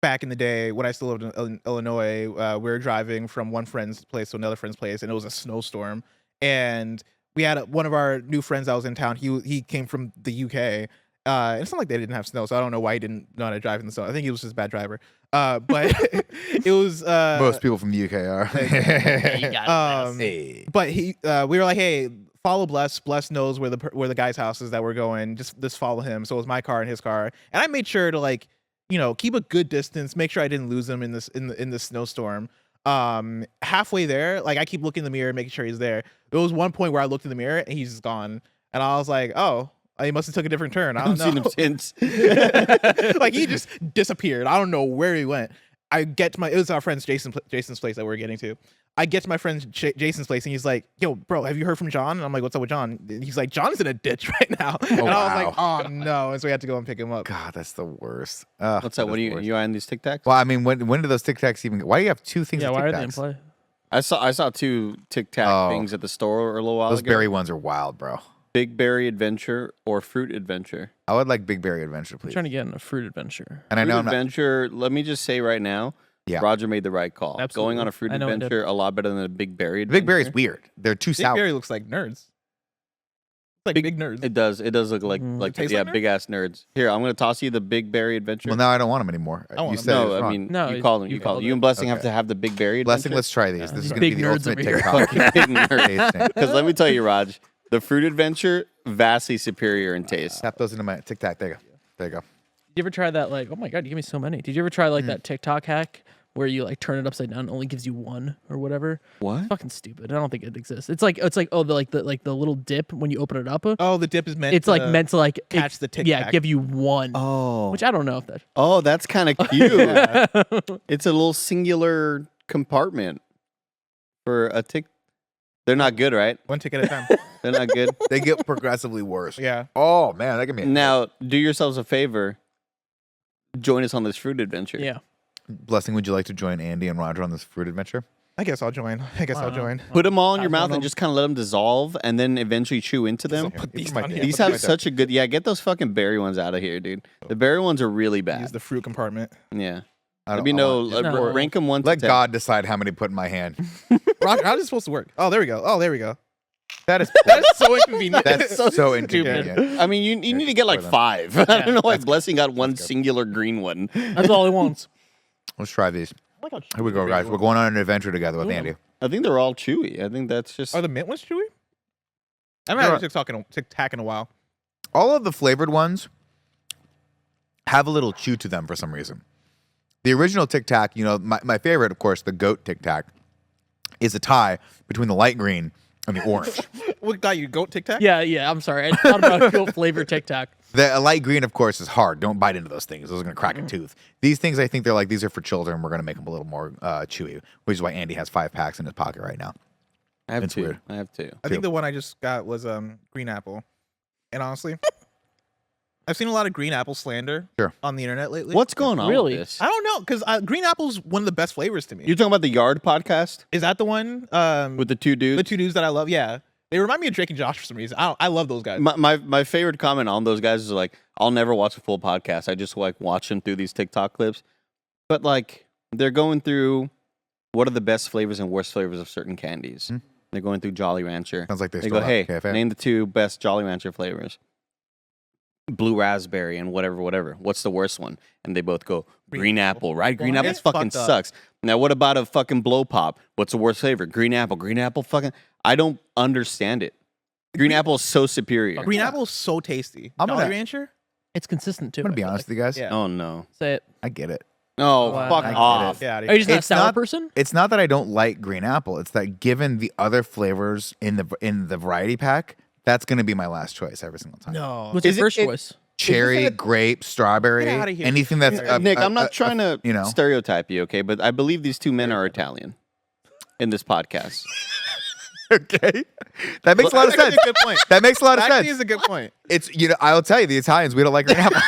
back in the day when I still lived in Illinois. We were driving from one friend's place to another friend's place, and it was a snowstorm. And we had one of our new friends that was in town. He came from the UK. It's not like they didn't have snow, so I don't know why he didn't know how to drive in the snow. I think he was just a bad driver. But it was Most people from the UK are. Hey. But we were like, hey, follow Bless. Bless knows where the guy's house is that we're going. Just follow him. So it was my car and his car, and I made sure to like, keep a good distance. Make sure I didn't lose him in this snowstorm. Halfway there, like I keep looking in the mirror, making sure he's there. There was one point where I looked in the mirror and he's gone, and I was like, oh. He must have took a different turn. I don't know. Seen him since. Like he just disappeared. I don't know where he went. It was our friend's Jason's place that we were getting to. I get to my friend's Jason's place and he's like, yo, bro, have you heard from John? And I'm like, what's up with John? And he's like, John's in a ditch right now. And I was like, oh no. And so we had to go and pick him up. God, that's the worst. What's up? What are you eyeing these Tic Tacs? Well, I mean, when did those Tic Tacs even? Why do you have two things? Yeah, of why Tic are they in Tacs? play? I saw 2 Tic Tac things at the store a little while Those ago. berry ones are wild, bro. Big Berry Adventure or Fruit Adventure. I would like Big Berry Adventure, I'm please. trying to get in a fruit adventure. And I Fruit know I'm not. Adventure, let me just say right now, Yeah. Roger made the right call. Absolutely. Going on a Fruit I know he did. Adventure, a lot better than a Big Berry Adventure. Big Berry's weird. They're too Big sour. Berry looks like nerds. Like big nerds. It does look like Tastes yeah, like nerds? big ass nerds. Here, I'm gonna toss you the Big Berry Adventure. Well, now I don't want them anymore. I want You 'em. said it no, was I wrong. mean No, you called them. you You called called You it. and Blessing have Okay. to have the Big Berry Blessing, Adventure. let's try these. This is going to Big be the nerds ultimate over here. TikTok. Fucking nerd. tasting. Because let me tell you, Raj, the Fruit Adventure vastly superior in taste. Tap those into my Tic Tac. There you go. There you go. Did you ever try that? Like, oh my god, you give me so many. Did you ever try like that TikTok hack where you like turn it upside down and only gives you one or whatever? What? Fucking stupid. I don't think it exists. It's like oh the little dip when you open it up. Oh, the dip is meant. It's like meant to like catch the Tic Yeah, Tac. give you one. Oh. Which I don't know if that. Oh, that's kind of cute. It's a little singular compartment for a tick. They're not good, right? one tick at a time. They're not good. They get progressively worse. Yeah. Oh, man. That can be Now, do yourselves a favor. Join us on this fruit adventure. Yeah. Blessing, would you like to join Andy and Roger on this fruit adventure? I guess I'll join. I'll join. Put them all in your I mouth don't and know. just kind of let them dissolve and then eventually chew into them. Put these my on dick. here. These have such a good. Yeah, get those fucking berry ones out of here, dude. The berry ones are really Use bad. the fruit compartment. Yeah. I Let don't me know. know. No. Rank them 1 to Let 10. God decide how many to put in my hand. Roger, how is this supposed to work? Oh, there we go. That is That's so inconvenient. that's so inconvenient. I mean, you need to get like for them. 5. I don't know why Blessing got one singular green one. That's all he wants. Let's try these. Here we go, guys. We're going on an adventure together with Andy. I think they're all chewy. I think that's just. Are the mint ones chewy? I haven't had Tic Tac in a while. All of the flavored ones have a little chew to them for some reason. The original Tic Tac, my favorite, of course, the goat Tic Tac, is a tie between the light green and the orange. What got you? Goat Tic Tac? Yeah. I'm sorry. I thought about goat flavor Tic Tac. The light green, of course, is hard. Don't bite into those things. Those are going to crack a tooth. These things, I think they're like, these are for children. We're going to make them a little more chewy, which is why Andy has 5 packs in his pocket right now. I have It's 2. weird. I have 2. I think the one I just got was green apple. And honestly, I've seen a lot of green apple slander Sure. on the internet lately. What's going on Really? with this? I don't know, because green apple's one of the best flavors to me. You're talking about the Yard podcast Is that the one? with the 2 dudes? The 2 dudes that I love? Yeah. They remind me of Drake and Josh for some reason. I love those guys. My favorite comment on those guys is like, I'll never watch a full podcast. I just like watch them through these TikTok clips. But like, they're going through what are the best flavors and worst flavors of certain candies. They're going through Jolly Rancher. Sounds like they They stole go, that hey, cafe. name the 2 best Jolly Rancher flavors. Blue raspberry and whatever. What's the worst one? And they both go green apple, right? Green Well, apple it's fucking fucked up. sucks. Now, what about a fucking blow pop? What's the worst flavor? Green apple. Green apple fucking. I don't understand it. Green apple is so superior. Green apple is so tasty. I'm Jolly gonna- Rancher? It's consistent too. I'm going to be I feel honest like. with you guys. Yeah. Oh no. Say it. I get it. Oh, Wow. fuck I get off. Yeah. Are you just not a It's sour not- person? It's not that I don't like green apple. It's that given the other flavors in the variety pack, that's going to be my last choice every single time. No. What's your Is it- first it- choice? Cherry, grape, strawberry, Get outta here. anything that's Nick, I'm not trying to you know. stereotype you, okay? But I believe these 2 men are Italian in this podcast. Okay, that makes a lot of That's sense. actually a good point. That makes a lot of That actually sense. is a good point. It's I'll tell you, the Italians, we don't like green apple.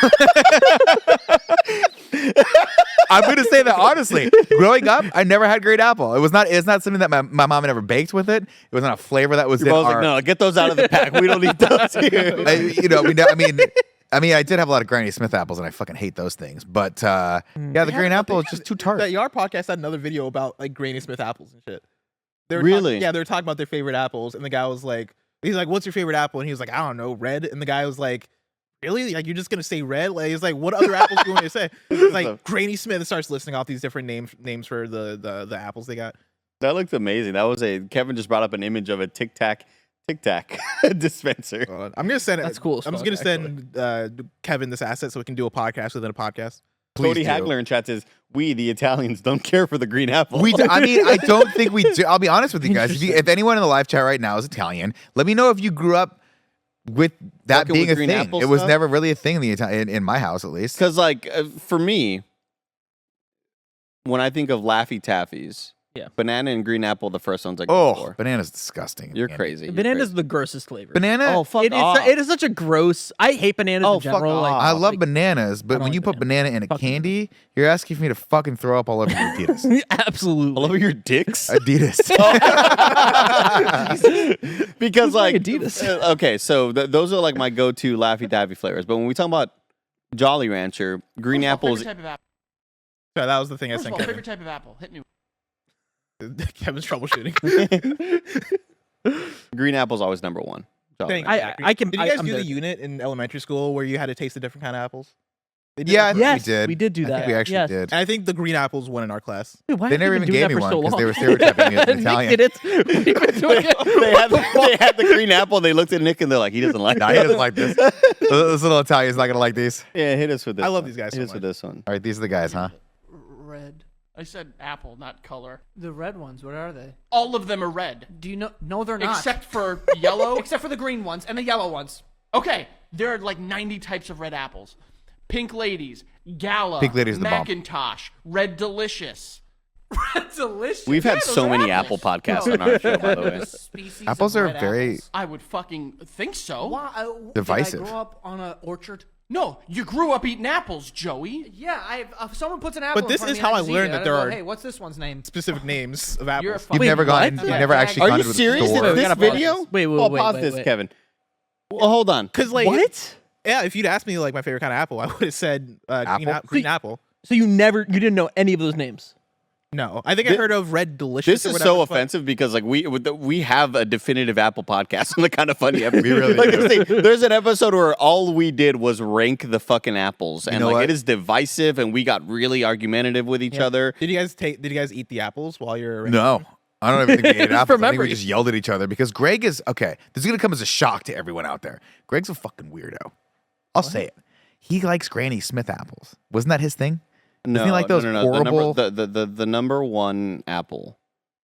I'm gonna say that honestly. Growing up, I never had green apple. It's not something that my mom had ever baked with it. It was not a flavor that was Your in mom's our. like, no, get those out of the pack. We don't need those here. I mean, I did have a lot of Granny Smith apples, and I fucking hate those things. But yeah, the green apple is just too tart. That Yar podcast had another video about like Granny Smith apples and shit. They were Really? they were talking about their favorite apples, and the guy was like, he's like, "What's your favorite apple?" And he was like, "I don't know, red." And the guy was like, "Really? Like you're just gonna say red?" Like he's like, "What other apples do you want to say?" It's like Granny Smith starts listing off these different names for the apples they got. That looked amazing. Kevin just brought up an image of a Tic Tac dispenser. I'm gonna send it. That's cool as I'm just fuck, gonna send Kevin this asset so we can do a podcast within a podcast. Please Cody do. Hagler in chat says, "We the Italians don't care for the green apple." I mean, I don't think we do. I'll be honest with you guys. If anyone in the live chat right now is Italian, let me know if you grew up with that Fucking being with a green thing. apple It was stuff? never really a thing in my house, at least. Because for me, when I think of Laffy Taffies, Yeah. banana and green apple, the first ones I go Oh, for. banana's disgusting. You're man. crazy. You're Banana's crazy. the grossest flavor. Banana. Oh fuck It is, off. it is such a gross. I hate bananas Oh, in fuck general. Like, off. I love like, bananas, but don't when like you put banana in a Fuck candy, you're asking for me to fucking throw up all over your Adidas. absolutely. all over your dicks. Adidas. Because like Adidas? Okay, so those are like my go-to Laffy Taffy flavors. But when we talk about Jolly Rancher, green apples. Favorite type of apple. So that was the thing I First of sent all, Kevin. favorite type of apple. Hit me. Kevin's troubleshooting. Green apple's always number one. Jolly Thank Rancher. you. I can. Did you guys I'm do the there. unit in elementary school where you had to taste the different kind of apples? They did Yeah, that I for- think Yes, we did. we did do I that. think we actually Yes. did. And I think the green apples won in our class. Dude, why They have never you even been doing gave that me for one so because they long? were stereotyping me as an Nick Italian. did it. We've been doing it. they had the green apple. They looked at Nick and they're like, he doesn't like Nah, he doesn't like this. This little Italian's not gonna like these. Yeah, hit us with this. I love one. these guys Hit so us with much. this one. All right, these are the guys, huh? Red. I said apple, not color. The red ones, what are they? All of them are red. Do you know? No, they're not. Except for yellow. Except for the green ones and the yellow ones. Okay, there are like 90 types of red apples. Pink Ladies, Gala, Pink Ladies the bomb. Macintosh, Red Delicious. Delicious. We've had Yeah, those so are many apples. Apple podcasts on our show, by the way. The species Apples of are red very- apples. I would fucking think so. Why, Divisive. Did I grow up on an orchard? No, you grew up eating apples, Joey. Yeah, if someone puts an apple. But this in front is of me how and I just eat learned it, that I there go, are Hey, what's this one's name? Specific names of apples. You're a You've fucking- never gone. what? You've never actually Are gone you to the serious? store. We This gotta pause video? this. Wait, Well, wait, pause wait, this, wait. Kevin. Well, hold on. Because like, What? yeah, if you'd asked me like my favorite kind of apple, I would have said green apple. So you didn't know any of those names? No, I think I heard of Red Delicious. This or is whatever so the fuck. offensive because like we have a definitive Apple podcast on the Kind of Funny episode. We really like, do. there's an episode where all we did was rank the fucking apples, and know like what? it is divisive, and we got really argumentative with each other. Did you guys eat the apples while you're No. I don't even think we ate apples. I think memory. we just yelled at each other because Greg is okay. This is gonna come as a shock to everyone out there. Greg's a fucking weirdo. I'll say it. He likes Granny Smith apples. Wasn't that his thing? No, he like those horrible- The number one apple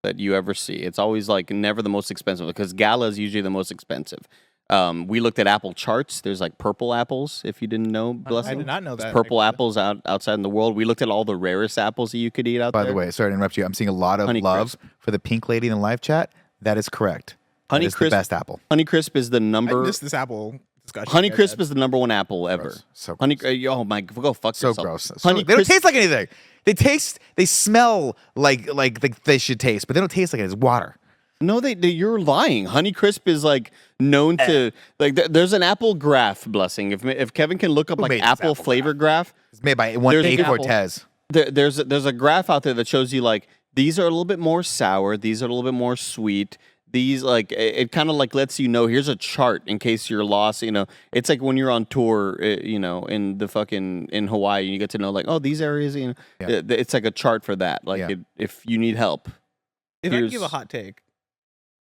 that you ever see. It's always like never the most expensive because Gala is usually the most expensive. We looked at apple charts. There's like purple apples. If you didn't know, Blessing. I did not know There's that. purple actually. apples outside in the world. We looked at all the rarest apples that you could eat out By there. the way, sorry to interrupt you. I'm seeing a lot of Honey love Crisp. for the pink lady in the live chat. That is correct. Honey That is the Crisp- best apple. Honeycrisp is the I number. missed this apple discussion. Honeycrisp is the number one apple ever. Gross. So Honey, gross. oh my, go fuck So yourself. gross. So, Honey they don't Crisp- taste like anything. They smell like they should taste, but they don't taste like it. It's water. No, you're lying. Honeycrisp is like known to like. There's an apple graph, Blessing. If Kevin can look up Who like made this apple apple flavor graph, It's made by one There's A an apple. Cortez. there's a graph out there that shows you like these are a little bit more sour, these are a little bit more sweet. These like it kind of like lets you know. Here's a chart in case you're lost. You know, it's like when you're on tour. You know, in Hawaii, you get to know like, oh, these areas. You know, Yeah. it's like a chart for that. Like Yeah. if you need help. If I can Here's- give a hot take,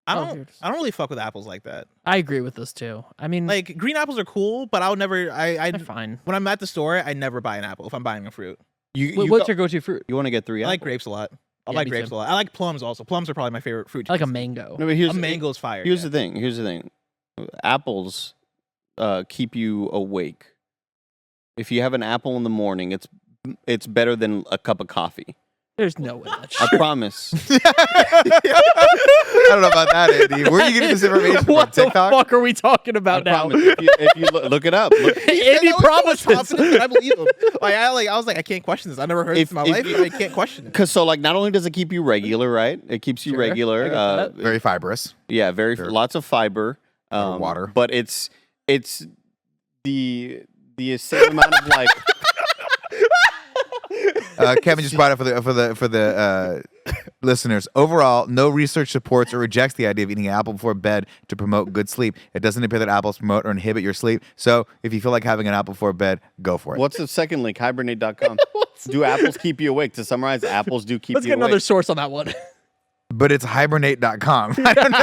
I Oh, don't. yours. I don't really fuck with apples like that. I agree with this too. I mean, Like green apples are cool, but I'll never. they're fine. When I'm at the store, I never buy an apple if I'm buying a fruit. What's your go-to fruit? You want to get three? I like apples. grapes a lot. I Yeah, like me grapes too. a lot. I like plums also. Plums are probably my favorite fruit. I like a mango. No, but here's A mango's fire. Here's yeah. the thing. Here's the thing. Apples keep you awake. If you have an apple in the morning, it's better than a cup of coffee. There's no way that's I true. promise. don't know about that, Andy. Where are you getting this information from? What the TikTok? fuck are we talking about now? Promise, if you look it up. Look, Andy promises. I believe him. I was like, I can't question this. I never heard this in my life. I can't question it. Because so like not only does it keep you regular, right? It keeps you regular. that. Very fibrous. Yeah, lots of fiber. Water. But it's the same amount of like. Kevin just brought up for the listeners. Overall, no research supports or rejects the idea of eating an apple before bed to promote good sleep. It doesn't appear that apples promote or inhibit your sleep. So if you feel like having an apple before bed, go for it. What's the second link? Hibernate.com. Do apples keep you awake? To summarize, apples do keep Let's you get another awake. source on that one. But it's hibernate.com. I don't know.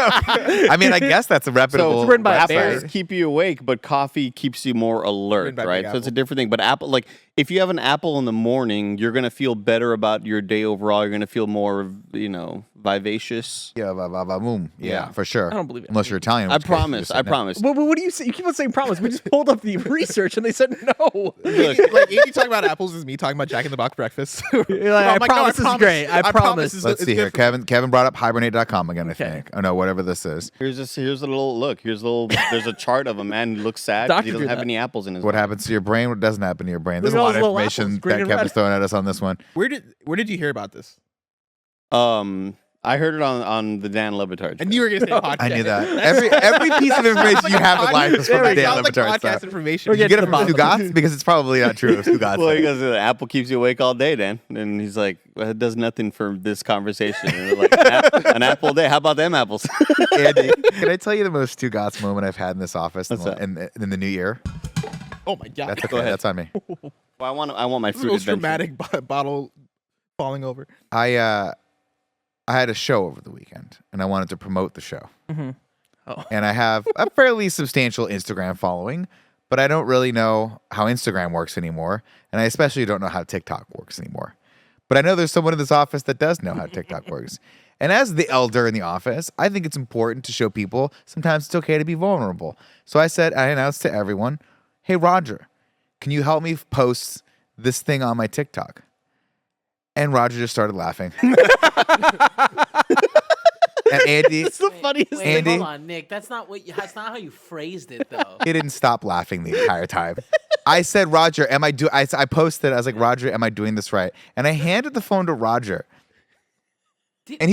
I mean, I guess that's a reputable. So It's written by a bear. apples keep you awake, but coffee keeps you more alert, Written by right? Big So it's a Apple. different thing. But apple, like if you have an apple in the morning, you're gonna feel better about your day overall. You're gonna feel more, vivacious. Yeah, boom. Yeah, Yeah. for sure. I don't believe it. Unless you're Italian. in I which case you're promise. saying I that. promise. Well, what do you say? You keep on saying promise. We just pulled up the research and they said no. Look, Like Andy talking about apples is me talking about Jack in the Box breakfast. You're like, I'm I like, no, promise this is great. I promise. Let's see here. Kevin brought up hibernate.com again, I think. Oh no, whatever this is. here's a little look. There's a chart of a man who looks sad because Doctor he doesn't drew have that. any apples in his What mouth. happens to your brain? What doesn't happen to your brain? There's Look a at lot of all those little information apples, green that and Kevin's red. throwing at us on this one. Where did you hear about this? I heard it on the Dan Levitard. And you were gonna say podcast. I knew that. Every piece of information you have in life is from There the we Dan go. Like Levitard podcast stuff. information. We're Did you get it to the from bottom. Stugatz? Because it's probably not true. Stugatz. Well, he goes, the apple keeps you awake all day, Dan. And he's like, well, it does nothing for this conversation. And we're like, an apple a day. How about them apples? Andy, can I tell you the most Stugatz moment I've had in this office What's that? in the new year? Oh my god. That's okay. ahead. That's on me. Well, I want my This is the fruit most adventure. dramatic bottle falling over. I had a show over the weekend, and I wanted to promote the show. Mm-hmm. Oh. And I have a fairly substantial Instagram following, but I don't really know how Instagram works anymore, and I especially don't know how TikTok works anymore. But I know there's someone in this office that does know how TikTok works. And as the elder in the office, I think it's important to show people sometimes it's okay to be vulnerable. So I announced to everyone, hey, Roger, can you help me post this thing on my TikTok? And Roger just started laughing. And Andy, It's the funniest Wait, thing. Andy? hold on, Nick. That's not how you phrased it, though. he didn't stop laughing the entire time. I said, Roger, I posted, I was like, Roger, am I doing this right? And I handed the phone to Roger. And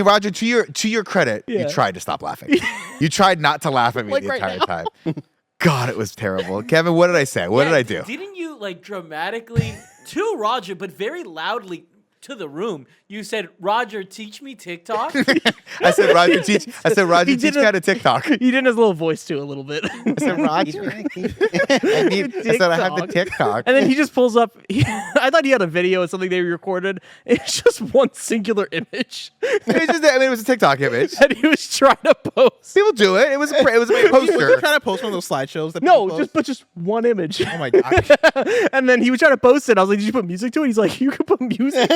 Roger, to your credit, Yeah. you tried to stop laughing. You tried not to laugh at me Like the right entire now. time. God, it was terrible. Kevin, what did I say? What did I do? Didn't you dramatically to Roger, but very loudly to the room? You said, "Roger, teach me TikTok." I said, Roger, teach me how to TikTok. He did his little voice too a little bit. I said, Roger, I said, I have the TikTok. And then he just pulls up. I thought he had a video of something they recorded. It's just one singular image, It was a TikTok image. and he was trying to post. People do it. It was a Was you poster. trying to post one of those slideshows? That No, people just post? just one image. Oh my god. And then he was trying to post it. I was like, "Did you put music to it?" He's like, "You could put music."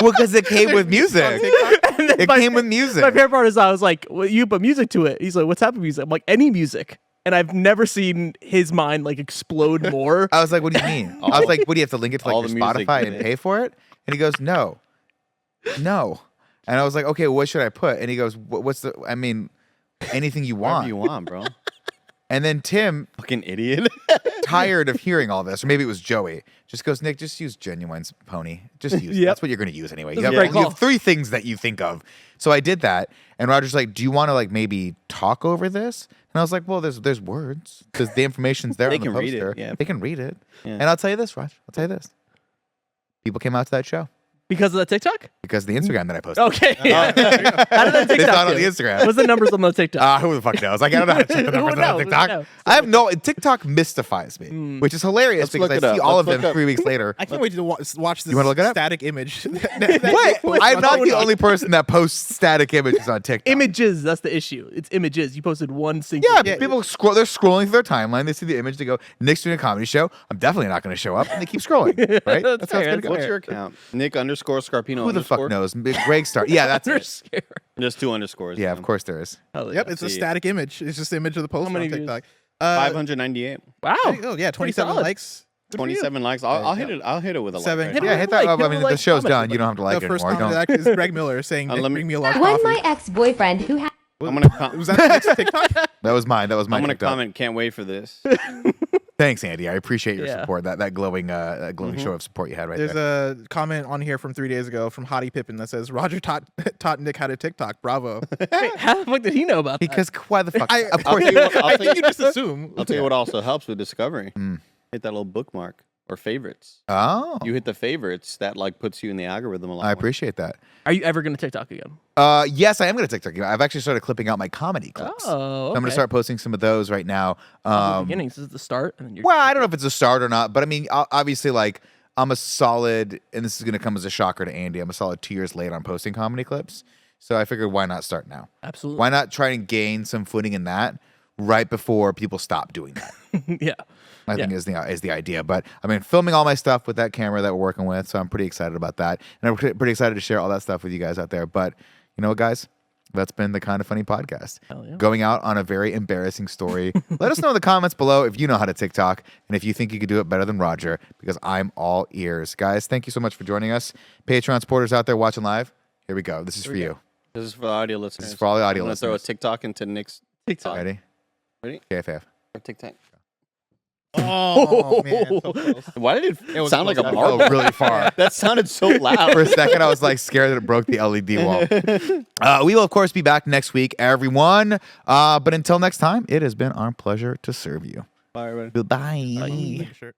Well, because it came with music. And then It came with music. My favorite part is I was like, well, "You put music to it." He's like, "What type of music?" I'm like, "Any music." And I've never seen his mind explode more. I was like, what do you mean? I was like, what do you have to link it to All your the music Spotify in and it. pay for it? And he goes, no. And I was like, okay, what should I put? And he goes, anything you Whatever want. you want, bro. And then Tim, Fucking idiot. tired of hearing all this, or maybe it was Joey, just goes, Nick, just use Genuine's Pony. Just use it. Yep. That's what you're going to use anyway. You That's have, a great you call. have 3 things that you think of. So I did that. And Roger's like, do you want to maybe talk over this? And I was like, well, there's words because the information's there They on the can read it, poster. yeah. They can read it. Yeah. And I'll tell you this, Roger. I'll tell you this. People came out to that show Because of the TikTok? because of the Instagram that I posted. Okay. How did that They TikTok saw it on do? the Instagram. What's the numbers on the TikTok? Who the fuck knows? I don't know how to check the Who numbers on knows? TikTok. Who knows? I have no. TikTok mystifies me, which is hilarious Let's look because I it see up. all Let's of them look up. 3 weeks later. I can't wait to watch this You wanna look it up? static image. Wait, I'm not the only person that posts static images on TikTok. Images, that's the issue. It's images. You posted one single. Yeah, people scroll. They're scrolling through their timeline. They see the image. They go, "Nick's doing a comedy show. I'm definitely not going to show up." And they keep scrolling. Right? That's how it's fair, gonna that's go. What's your account? Nick _Scarpino. Who the fuck knows? Greg Star. Yeah, that's They're it. scared. Just 2 underscores. Yeah, of course there is. Hell Yep, yeah. it's a See. static image. It's just the image of the post many on views? TikTok. 598. Wow. There you go. Yeah, 27 solid. likes. 27 likes. I'll hit it. I'll hit it with a Seven. like. Right Hit now. Yeah, hit Like, that. I hit mean, like the show's comment. done. You don't have to like The it first anymore. comment Don't. that is Greg Miller saying, let Nick, me- bring me a large When coffee. my ex-boyfriend who had I'm gonna Was that next TikTok? That was mine. That was my I'm gonna TikTok. comment. Can't wait for this. Thanks, Andy. I appreciate your Yeah. support. That glowing show of support you had right There's there. a comment on here from 3 days ago from Hottie Pippin that says, Roger taught Nick how to TikTok. Bravo. Wait, how the fuck did he know about that? Because why the fuck? I, Of course. tell you what- I'll I tell think you- you just assume. I'll tell you what also helps with discovery. Mm. Hit that little bookmark or favorites. Oh, You hit the favorites, that like puts you in the algorithm a lot. I more. appreciate that. Are you ever gonna TikTok again? Yes, I am going to TikTok. I've actually started clipping out my comedy clips. Oh, So I'm going to okay. start posting some of those right now. The beginnings is the start, and then you're Well, I don't know if it's a start or not, but I mean, obviously, like, I'm a solid, and this is going to come as a shocker to Andy, I'm a solid 2 years late on posting comedy clips. So I figured, why not start now? absolutely. Why not try and gain some footing in that right before people stop doing that? Yeah. I think is the idea. But I mean, filming all my stuff with that camera that we're working with, so I'm pretty excited about that, and I'm pretty excited to share all that stuff with you guys out there. But you know what, guys? That's been the Kind of Funny podcast. Hell yeah. Going out on a very embarrassing story. Let us know in the comments below if you know how to TikTok and if you think you could do it better than Roger, because I'm all ears. Guys, thank you so much for joining us. Patreon supporters out there watching live, here we go. This is for you. This is for the audio listeners. This is for all the audio I'm gonna throw a listeners. TikTok into Nick's TikTok. Ready? Ready? KFF. TikTok. Oh, man. So close. Why did it was sound like a close. marble? Oh, really far. That sounded so loud. For a second, I was like scared that it broke the LED wall. We will, of course, be back next week, everyone. But until next time, it has been our pleasure to serve you. Bye, everybody. Goodbye. Make sure.